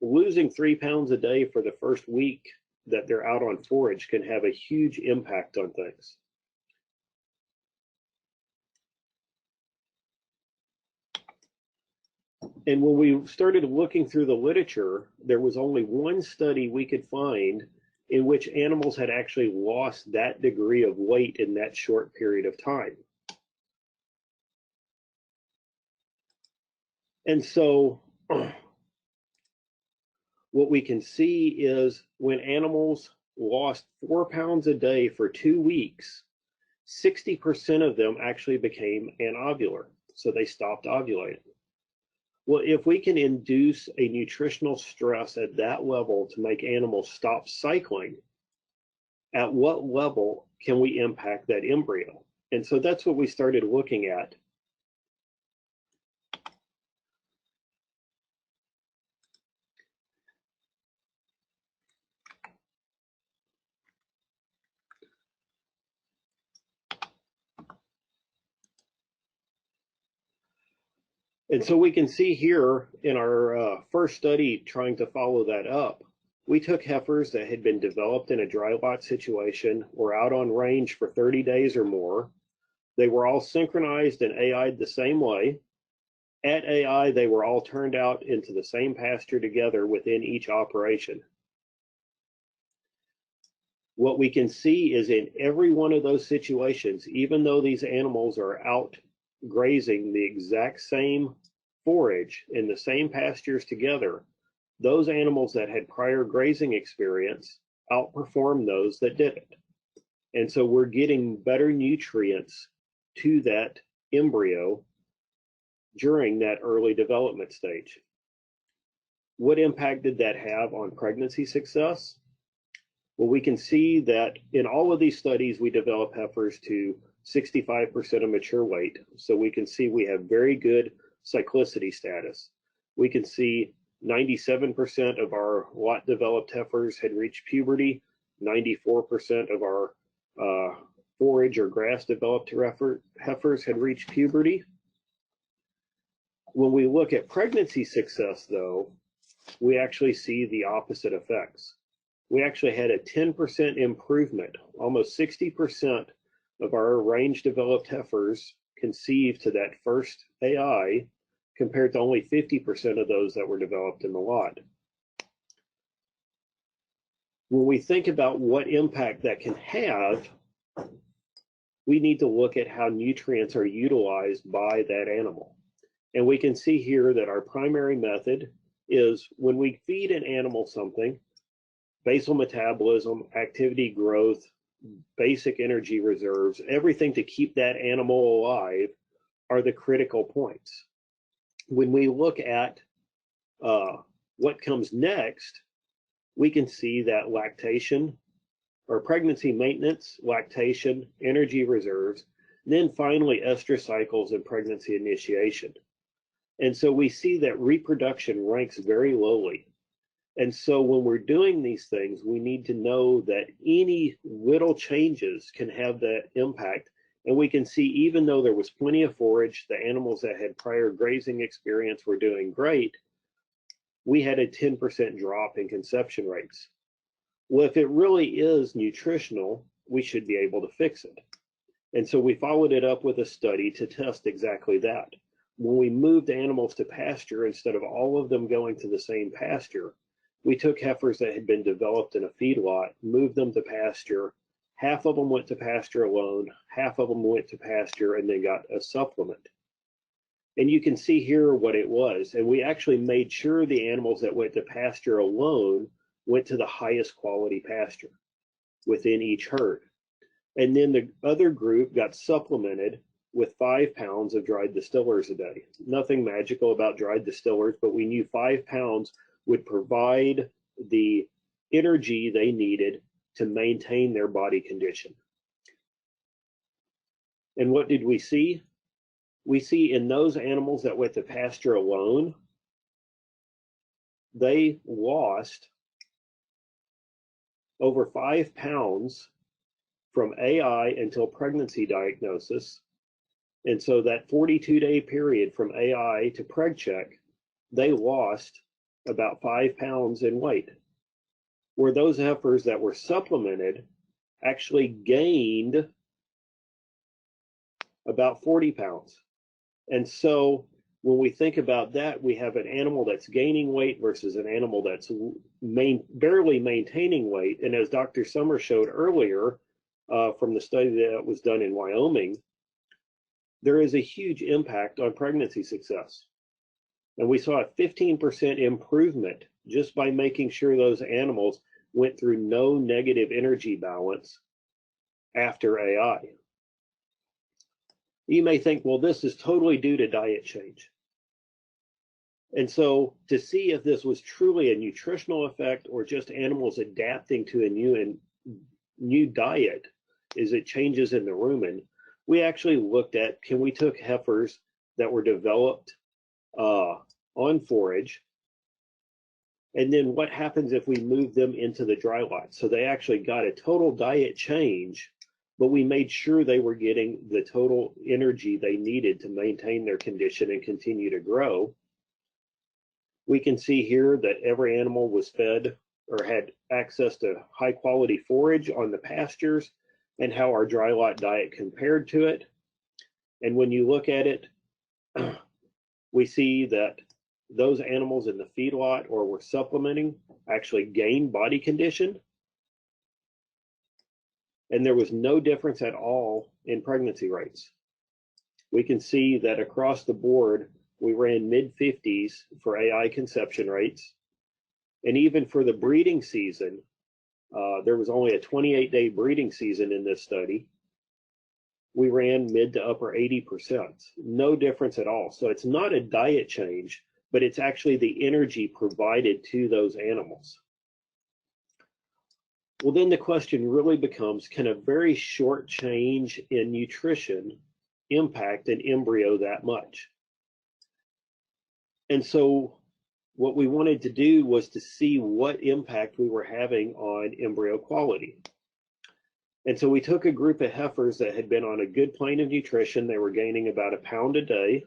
[SPEAKER 4] Losing 3 pounds a day for the first week that they're out on forage can have a huge impact on things. And when we started looking through the literature, there was only one study we could find in which animals had actually lost that degree of weight in that short period of time. And so what we can see is when animals lost 4 pounds a day for 2 weeks, 60% of them actually became anovular, so they stopped ovulating. Well, if we can induce a nutritional stress at that level to make animals stop cycling, at what level can we impact that embryo? And so that's what we started looking at. And so we can see here in our first study trying to follow that up, we took heifers that had been developed in a dry lot situation, were out on range for 30 days or more. They were all synchronized and AI'd the same way. At AI, they were all turned out into the same pasture together within each operation. What we can see is in every one of those situations, even though these animals are out grazing the exact same forage in the same pastures together, those animals that had prior grazing experience outperformed those that didn't. And so we're getting better nutrients to that embryo during that early development stage. What impact did that have on pregnancy success? Well, we can see that in all of these studies, we develop heifers to 65% of mature weight. So we can see we have very good cyclicity status. We can see 97% of our lot developed heifers had reached puberty. 94% of our forage or grass developed heifers had reached puberty. When we look at pregnancy success, though, we actually see the opposite effects. We actually had a 10% improvement. Almost 60% of our range developed heifers conceived to that first AI, compared to only 50% of those that were developed in the lot. When we think about what impact that can have, we need to look at how nutrients are utilized by that animal. And we can see here that our primary method is when we feed an animal something, basal metabolism, activity growth, basic energy reserves, everything to keep that animal alive are the critical points. When we look at what comes next, we can see that lactation or pregnancy maintenance, lactation, energy reserves, and then finally estrous cycles and pregnancy initiation. And so we see that reproduction ranks very lowly. And so when we're doing these things, we need to know that any little changes can have that impact. And we can see even though there was plenty of forage, the animals that had prior grazing experience were doing great, we had a 10% drop in conception rates. Well, if it really is nutritional, we should be able to fix it. And so we followed it up with a study to test exactly that. When we moved animals to pasture, instead of all of them going to the same pasture, we took heifers that had been developed in a feedlot, moved them to pasture. Half of them went to pasture alone, half of them went to pasture and then got a supplement. And you can see here what it was. And we actually made sure the animals that went to pasture alone went to the highest quality pasture within each herd. And then the other group got supplemented with 5 pounds of dried distillers a day. Nothing magical about dried distillers, but we knew 5 pounds would provide the energy they needed to maintain their body condition. And what did we see? We see in those animals that went to pasture alone, they lost over 5 pounds from AI until pregnancy diagnosis. And so that 42-day period from AI to preg check, they lost about 5 pounds in weight. Where those heifers that were supplemented actually gained about 40 pounds. And so when we think about that, we have an animal that's gaining weight versus an animal that's barely maintaining weight. And as Dr. Summers showed earlier from the study that was done in Wyoming, there is a huge impact on pregnancy success. And we saw a 15% improvement just by making sure those animals went through no negative energy balance after AI. You may think, well, this is totally due to diet change. And so to see if this was truly a nutritional effect or just animals adapting to a new diet, is it changes in the rumen, we actually looked at, we took heifers that were developed on forage, and then what happens if we move them into the dry lot? So they actually got a total diet change, but we made sure they were getting the total energy they needed to maintain their condition and continue to grow. We can see here that every animal was fed or had access to high quality forage on the pastures and how our dry lot diet compared to it. And when you look at it, we see that those animals in the feedlot or were supplementing actually gained body condition. And there was no difference at all in pregnancy rates. We can see that across the board, we ran mid-50s for AI conception rates. And even for the breeding season, there was only a 28-day breeding season in this study. We ran mid to upper 80%. No difference at all. So it's not a diet change, but it's actually the energy provided to those animals. Well, then the question really becomes, can a very short change in nutrition impact an embryo that much? And so what we wanted to do was to see what impact we were having on embryo quality. And so we took a group of heifers that had been on a good plane of nutrition. They were gaining about 1 pound a day.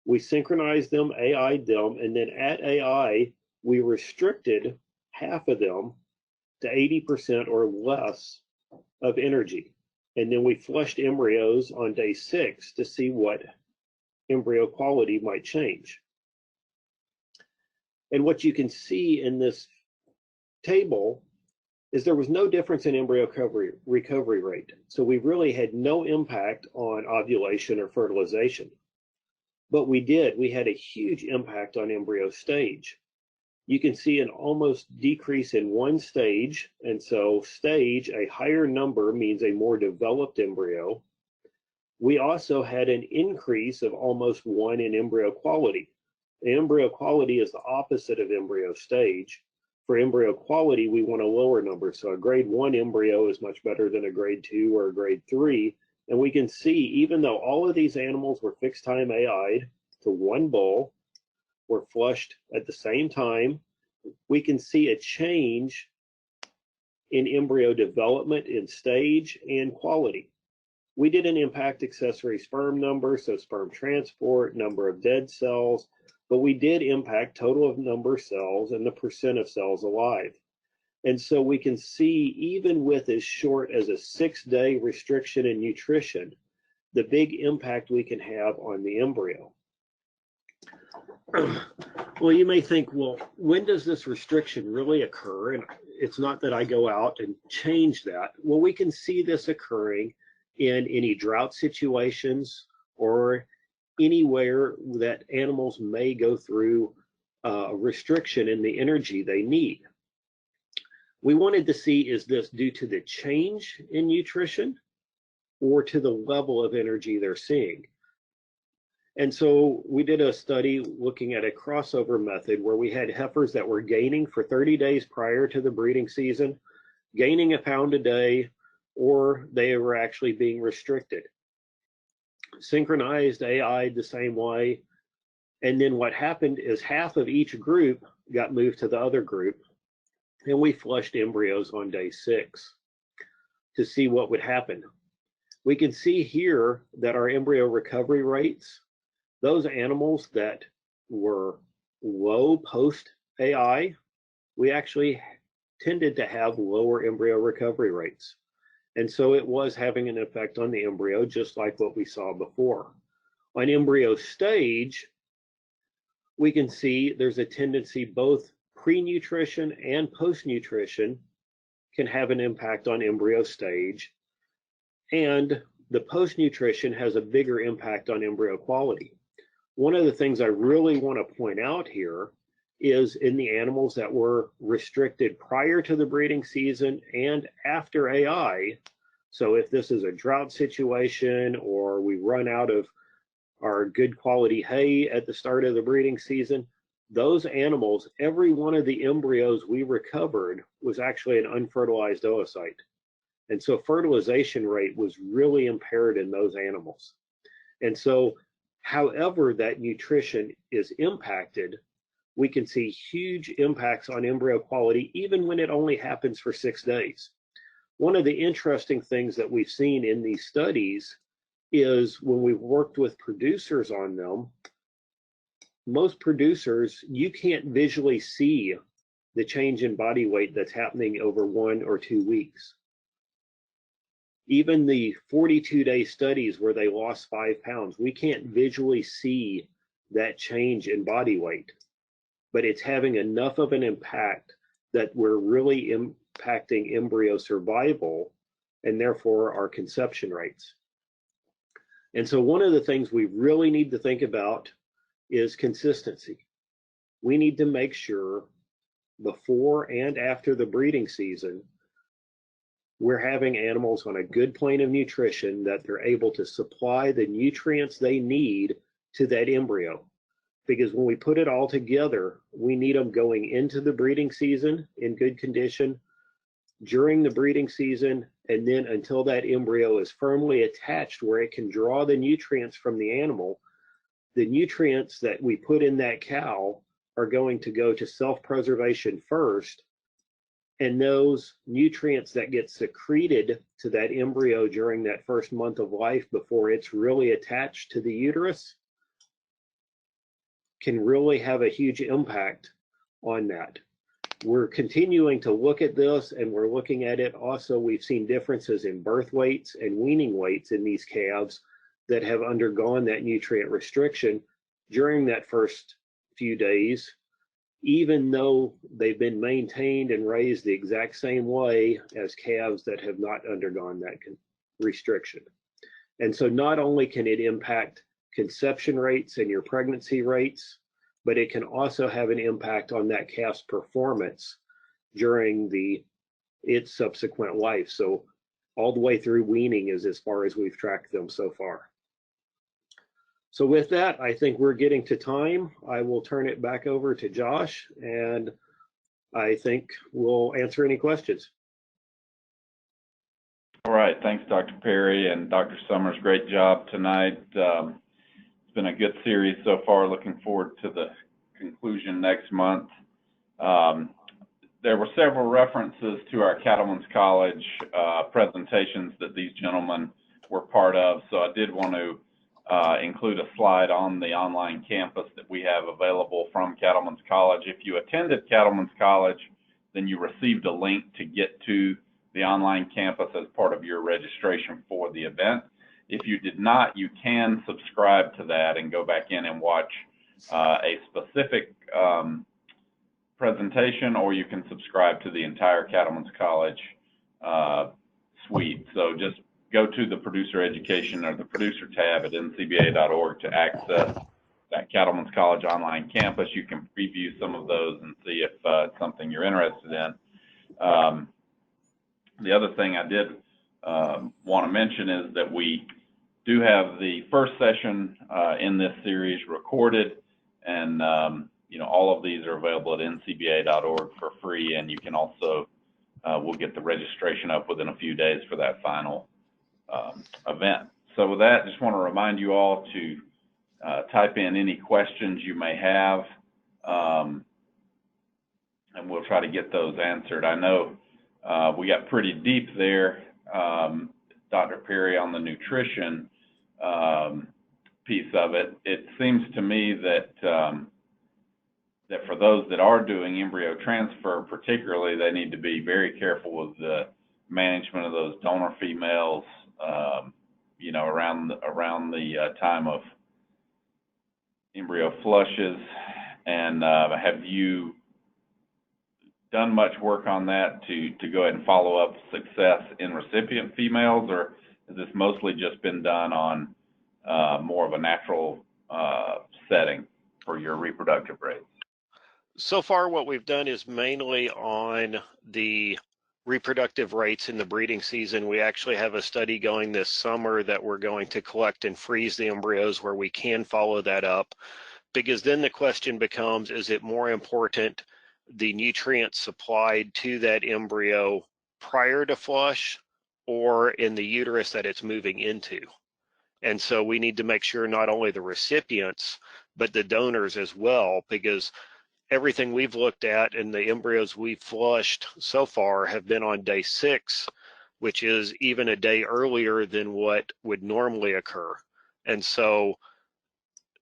[SPEAKER 4] We synchronized them, AI'd them, and then at AI, we restricted half of them to 80% or less of energy. And then we flushed embryos on day 6 to see what embryo quality might change. And what you can see in this table is there was no difference in embryo recovery rate. So we really had no impact on ovulation or fertilization. But we had a huge impact on embryo stage. You can see an almost decrease in one stage. And so stage, a higher number means a more developed embryo. We also had an increase of almost 1 in embryo quality. Embryo quality is the opposite of embryo stage. For embryo quality, we want a lower number. So a grade 1 embryo is much better than a grade 2 or a grade 3. And we can see, even though all of these animals were fixed time AI'd to 1 bull, were flushed at the same time, we can see a change in embryo development in stage and quality. We didn't impact accessory sperm number, so sperm transport, number of dead cells, but we did impact total of number of cells and the percent of cells alive. And so we can see, even with as short as a 6-day restriction in nutrition, the big impact we can have on the embryo. Well, you may think, well, when does this restriction really occur? And it's not that I go out and change that. Well, we can see this occurring in any drought situations or anywhere that animals may go through a restriction in the energy they need. We wanted to see, is this due to the change in nutrition or to the level of energy they're seeing? And so we did a study looking at a crossover method where we had heifers that were gaining for 30 days prior to the breeding season, gaining 1 pound a day, or they were actually being restricted. Synchronized AI the same way. And then what happened is half of each group got moved to the other group, and we flushed embryos on day 6 to see what would happen. We can see here that our embryo recovery rates, those animals that were low post AI, we actually tended to have lower embryo recovery rates. And so it was having an effect on the embryo, just like what we saw before. On embryo stage, we can see there's a tendency both pre-nutrition and post-nutrition can have an impact on embryo stage. And the post-nutrition has a bigger impact on embryo quality. One of the things I really want to point out here is in the animals that were restricted prior to the breeding season and after AI, So if this is a drought situation or we run out of our good quality hay at the start of the breeding season, those animals, every one of the embryos we recovered was actually an unfertilized oocyte. And so fertilization rate was really impaired in those animals. And so, however that nutrition is impacted, we can see huge impacts on embryo quality, even when it only happens for 6 days. One of the interesting things that we've seen in these studies is when we've worked with producers on them, most producers, you can't visually see the change in body weight that's happening over 1 or 2 weeks. Even the 42-day studies where they lost 5 pounds, we can't visually see that change in body weight, but it's having enough of an impact that we're really impacting embryo survival and therefore our conception rates. And so one of the things we really need to think about is consistency. We need to make sure before and after the breeding season, we're having animals on a good plane of nutrition, that they're able to supply the nutrients they need to that embryo. Because when we put it all together, we need them going into the breeding season in good condition, during the breeding season, and then until that embryo is firmly attached where it can draw the nutrients from the animal. The nutrients that we put in that cow are going to go to self-preservation first, and those nutrients that get secreted to that embryo during that first month of life before it's really attached to the uterus can really have a huge impact on that. We're continuing to look at this, and we're looking at it also. We've seen differences in birth weights and weaning weights in these calves that have undergone that nutrient restriction during that first few days, even though they've been maintained and raised the exact same way as calves that have not undergone that restriction. And so not only can it impact conception rates and your pregnancy rates, but it can also have an impact on that calf's performance during its subsequent life. So all the way through weaning is as far as we've tracked them so far. So with that, I think we're getting to time. I will turn it back over to Josh, and I think we'll answer any questions.
[SPEAKER 1] All right, thanks, Dr. Perry and Dr. Summers. Great job tonight. It's been a good series so far. Looking forward to the conclusion next month. There were several references to our Cattlemen's College presentations that these gentlemen were part of, so I did want to include a slide on the online campus that we have available from Cattlemen's College. If you attended Cattlemen's College, then you received a link to get to the online campus as part of your registration for the event. If you did not, you can subscribe to that and go back in and watch a specific presentation, or you can subscribe to the entire Cattlemen's College suite. So just go to the producer education or the producer tab at ncba.org to access that Cattlemen's College online campus. You can preview some of those and see if it's something you're interested in. The other thing I did want to mention is that we do have the first session in this series recorded, and all of these are available at ncba.org for free, and you can also, we'll get the registration up within a few days for that final event. So with that, just want to remind you all to type in any questions you may have, and we'll try to get those answered. I know we got pretty deep there, Dr. Perry, on the nutrition piece of it. It seems to me that that for those that are doing embryo transfer, particularly, they need to be very careful with the management of those donor females, around the time of embryo flushes. And have you done much work on that to go ahead and follow up success in recipient females, or has this mostly just been done on more of a natural setting for your reproductive rates?
[SPEAKER 3] So far, what we've done is mainly on the reproductive rates in the breeding season. We actually have a study going this summer that we're going to collect and freeze the embryos where we can follow that up, because then the question becomes, is it more important the nutrients supplied to that embryo prior to flush or in the uterus that it's moving into? And so we need to make sure not only the recipients, but the donors as well, because everything we've looked at and the embryos we've flushed so far have been on day 6, which is even a day earlier than what would normally occur. And so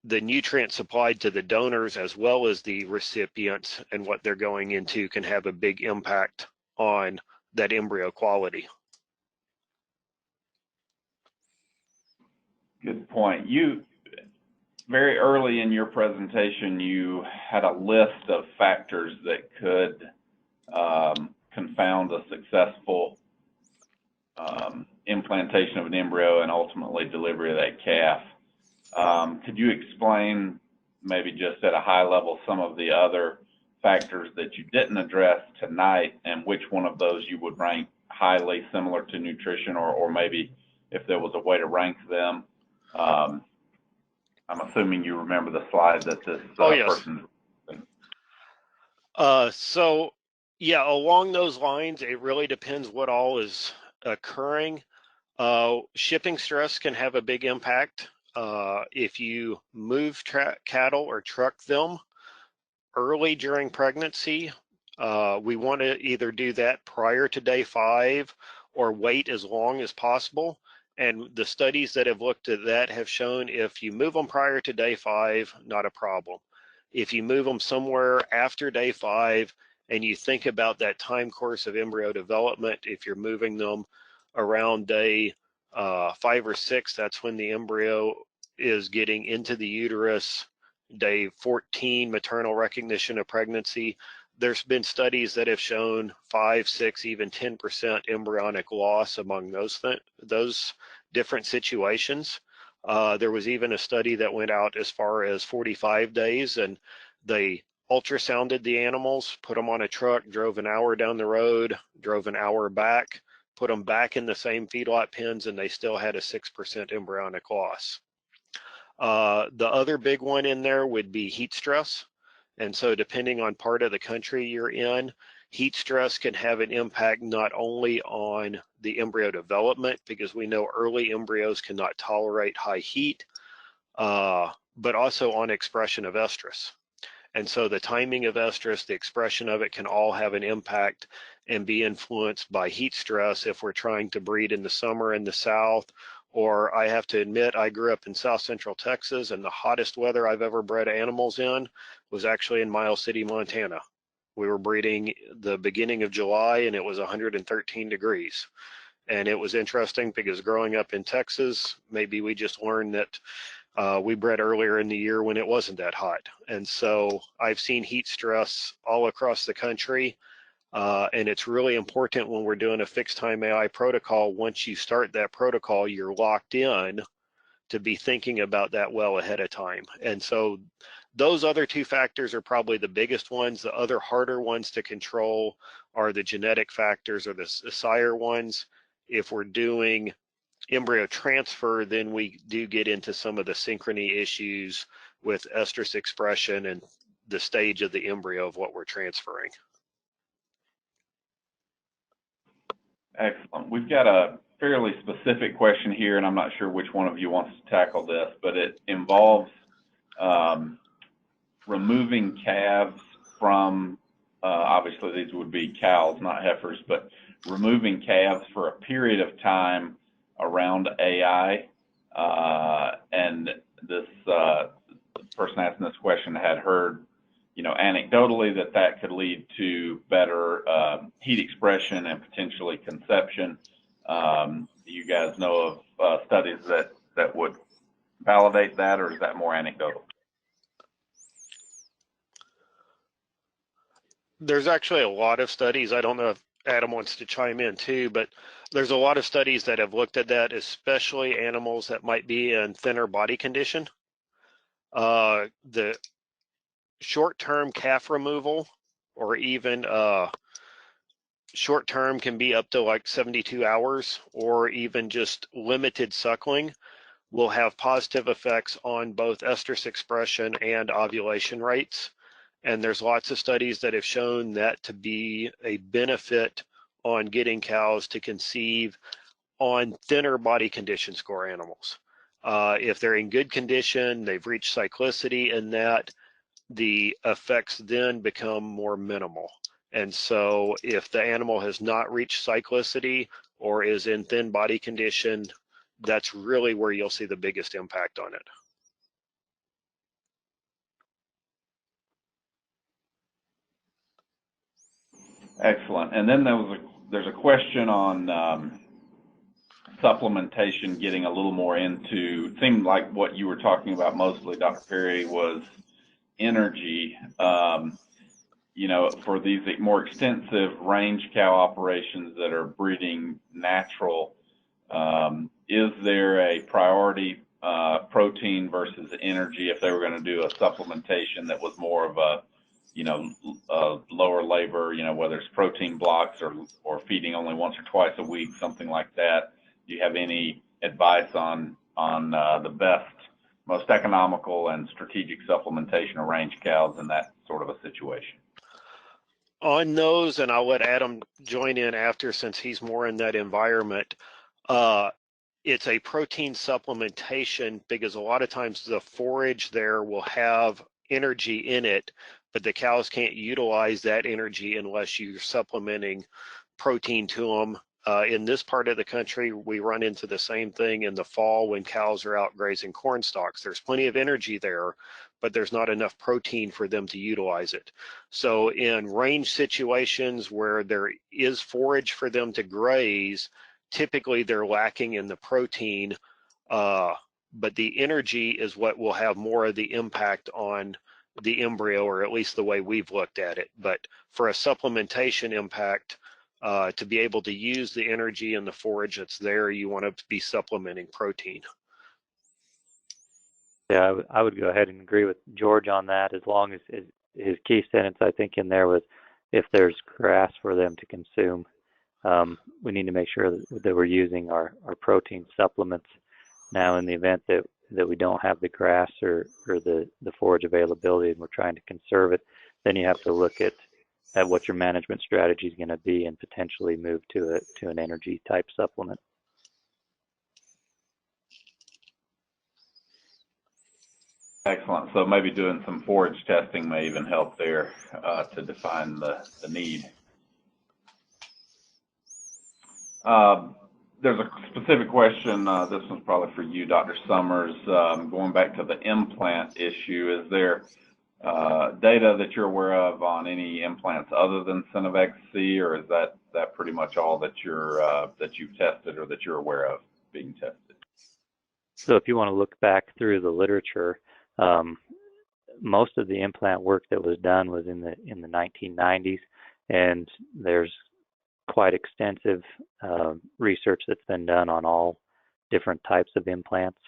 [SPEAKER 3] the nutrients supplied to the donors as well as the recipients and what they're going into can have a big impact on that embryo quality.
[SPEAKER 1] Good point. You, very early in your presentation, you had a list of factors that could confound a successful implantation of an embryo and ultimately delivery of that calf. Could you explain, maybe just at a high level, some of the other factors that you didn't address tonight, and which one of those you would rank highly similar to nutrition, or maybe if there was a way to rank them? I'm assuming you remember the slide that this person.
[SPEAKER 3] So yeah, along those lines, it really depends what all is occurring. Shipping stress can have a big impact. If you move cattle or truck them early during pregnancy, we want to either do that prior to day 5 or wait as long as possible. And the studies that have looked at that have shown if you move them prior to day 5, not a problem. If you move them somewhere after day 5 and you think about that time course of embryo development, if you're moving them around day 5 or 6, that's when the embryo is getting into the uterus. Day 14, maternal recognition of pregnancy. There's been studies that have shown 5, 6, even 10% embryonic loss among those different situations. There was even a study that went out as far as 45 days, and they ultrasounded the animals, put them on a truck, drove an hour down the road, drove an hour back, put them back in the same feedlot pens, and they still had a 6% embryonic loss. The other big one in there would be heat stress. And so depending on part of the country you're in, heat stress can have an impact not only on the embryo development, because we know early embryos cannot tolerate high heat, but also on expression of estrus. And so the timing of estrus, the expression of it, can all have an impact and be influenced by heat stress if we're trying to breed in the summer in the south. Or I have to admit, I grew up in South Central Texas, and the hottest weather I've ever bred animals in was actually in Miles City, Montana. We were breeding the beginning of July, and it was 113 degrees. And it was interesting because growing up in Texas, maybe we just learned that we bred earlier in the year when it wasn't that hot. And so I've seen heat stress all across the country. And it's really important when we're doing a fixed time AI protocol. Once you start that protocol, you're locked in to be thinking about that well ahead of time. And so those other 2 factors are probably the biggest ones. The other harder ones to control are the genetic factors or the sire ones. If we're doing embryo transfer, then we do get into some of the synchrony issues with estrus expression and the stage of the embryo of what we're transferring.
[SPEAKER 1] Excellent. We've got a fairly specific question here, and I'm not sure which one of you wants to tackle this, but it involves removing calves from, obviously these would be cows, not heifers, but removing calves for a period of time around AI. And this person asking this question had heard, anecdotally that could lead to better heat expression and potentially conception. Do you guys know of studies that would validate that, or is that more anecdotal?
[SPEAKER 3] There's actually a lot of studies. I don't know if Adam wants to chime in too, but there's a lot of studies that have looked at that, especially animals that might be in thinner body condition. The short-term calf removal, or even short term can be up to like 72 hours, or even just limited suckling, will have positive effects on both estrus expression and ovulation rates. And there's lots of studies that have shown that to be a benefit on getting cows to conceive on thinner body condition score animals. If they're in good condition, they've reached cyclicity, and that the effects then become more minimal. And so if the animal has not reached cyclicity or is in thin body condition, that's really where you'll see the biggest impact on it.
[SPEAKER 1] Excellent. And then there's a question on supplementation, getting a little more into, it seemed like what you were talking about mostly, Dr. Perry, was energy. You know, for these more extensive range cow operations that are breeding natural, is there a priority protein versus energy if they were going to do a supplementation that was more of a, you know, lower labor, you know, whether it's protein blocks or feeding only once or twice a week, something like that? Do you have any advice on the best, most economical and strategic supplementation of range cows in that sort of a situation?
[SPEAKER 3] On those, and I'll let Adam join in after since he's more in that environment, it's a protein supplementation because a lot of times the forage there will have energy in it, but the cows can't utilize that energy unless you're supplementing protein to them. In this part of the country, we run into the same thing in the fall when cows are out grazing corn stalks. There's plenty of energy there, but there's not enough protein for them to utilize it. So in range situations where there is forage for them to graze, typically they're lacking in the protein, but the energy is what will have more of the impact on the embryo, or at least the way we've looked at it. But for a supplementation impact, to be able to use the energy and the forage that's there, you want to be supplementing protein.
[SPEAKER 2] Yeah, I would go ahead and agree with George on that, as long as his key sentence, I think, in there was, if there's grass for them to consume, we need to make sure that we're using our protein supplements. Now, in the event that we don't have the grass or the forage availability and we're trying to conserve it, then you have to look at what your management strategy is going to be and potentially move to an energy type supplement.
[SPEAKER 1] Excellent. So maybe doing some forage testing may even help there to define the need. There's a specific question, this one's probably for you, Dr. Summers, going back to the implant issue. Is there data that you're aware of on any implants other than Synovex C, or is that pretty much all that you've tested or that you're aware of being tested?
[SPEAKER 2] So if you want to look back through the literature, most of the implant work that was done was in the 1990s, and there's quite extensive research that's been done on all different types of implants.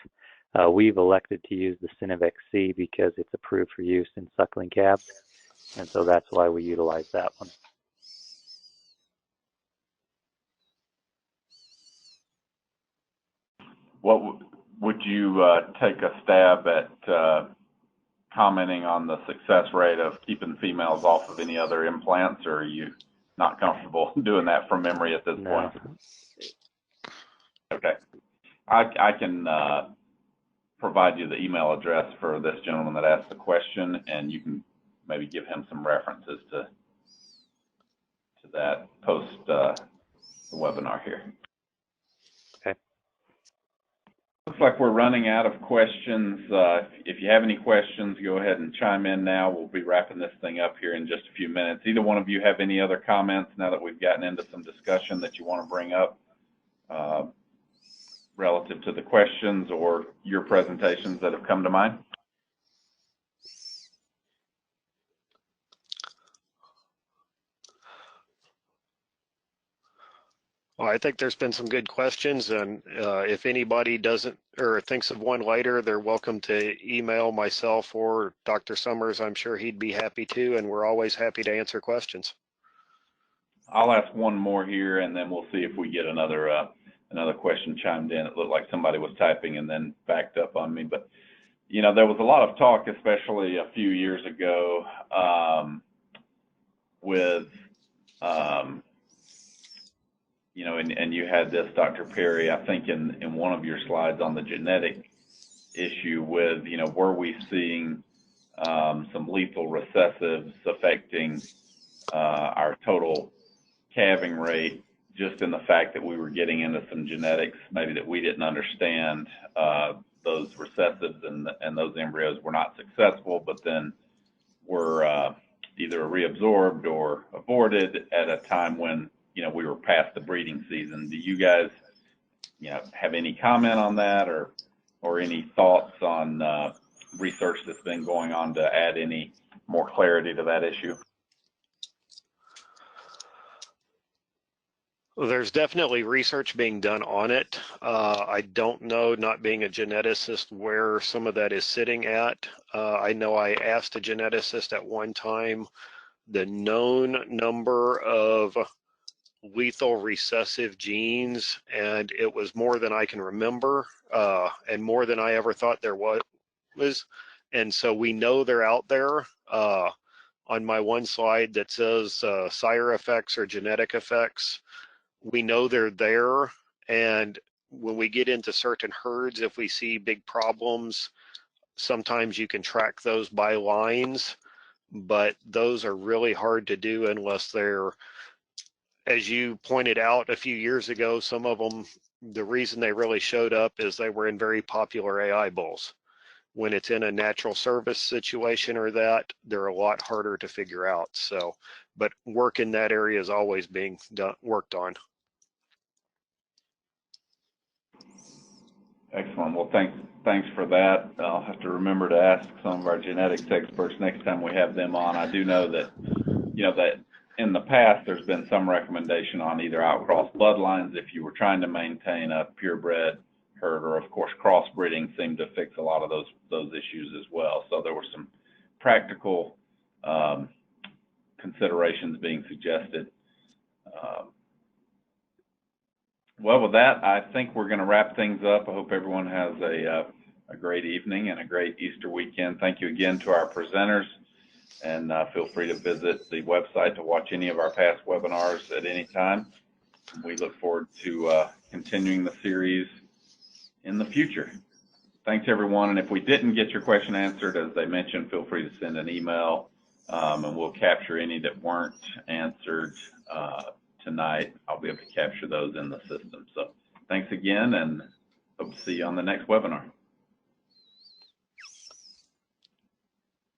[SPEAKER 2] We've elected to use the Synovex C because it's approved for use in suckling calves, and so that's why we utilize that one.
[SPEAKER 1] What would you take a stab at commenting on the success rate of keeping females off of any other implants, or are you not comfortable doing that from memory at this point? Okay. I can provide you the email address for this gentleman that asked the question, and you can maybe give him some references to that post the webinar here.
[SPEAKER 2] Okay.
[SPEAKER 1] Looks like we're running out of questions. If you have any questions, go ahead and chime in now. We'll be wrapping this thing up here in just a few minutes. Either one of you have any other comments now that we've gotten into some discussion that you want to bring up relative to the questions or your presentations that have come to mind?
[SPEAKER 3] Well, I think there's been some good questions, and if anybody doesn't or thinks of one later, they're welcome to email myself or Dr. Summers. I'm sure he'd be happy to, and we're always happy to answer questions.
[SPEAKER 1] I'll ask one more here, and then we'll see if we get another question chimed in. It looked like somebody was typing and then backed up on me. But, you know, there was a lot of talk, especially a few years ago, with, you know, and you had this, Dr. Perry, I think in one of your slides on the genetic issue with, you know, were we seeing some lethal recessives affecting our total calving rate, just in the fact that we were getting into some genetics maybe that we didn't understand. Those recessives and those embryos were not successful, but then were either reabsorbed or aborted at a time when, you know, we were past the breeding season. Do you guys, you know, have any comment on that, or any thoughts on research that's been going on to add any more clarity to that issue?
[SPEAKER 3] There's definitely research being done on it. I don't know, not being a geneticist, where some of that is sitting at. I know I asked a geneticist at one time the known number of lethal recessive genes, and it was more than I can remember, and more than I ever thought there was. And so we know they're out there. On my one slide that says sire effects or genetic effects, we know they're there. And when we get into certain herds, if we see big problems, sometimes you can track those by lines, but those are really hard to do unless they're, as you pointed out a few years ago, some of them, the reason they really showed up is they were in very popular AI bulls. When it's in a natural service situation or that, they're a lot harder to figure out. So, but work in that area is always being worked on.
[SPEAKER 1] Excellent. Well, thanks for that. I'll have to remember to ask some of our genetics experts next time we have them on. I do know that, you know, that in the past there's been some recommendation on either outcross bloodlines if you were trying to maintain a purebred herd, or of course crossbreeding seemed to fix a lot of those issues as well. So there were some practical considerations being suggested. Well, with that, I think we're going to wrap things up. I hope everyone has a great evening and a great Easter weekend. Thank you again to our presenters, and feel free to visit the website to watch any of our past webinars at any time. We look forward to continuing the series in the future. Thanks, everyone. And if we didn't get your question answered, as they mentioned, feel free to send an email, and we'll capture any that weren't answered tonight. I'll be able to capture those in the system. So thanks again, and hope to see you on the next webinar.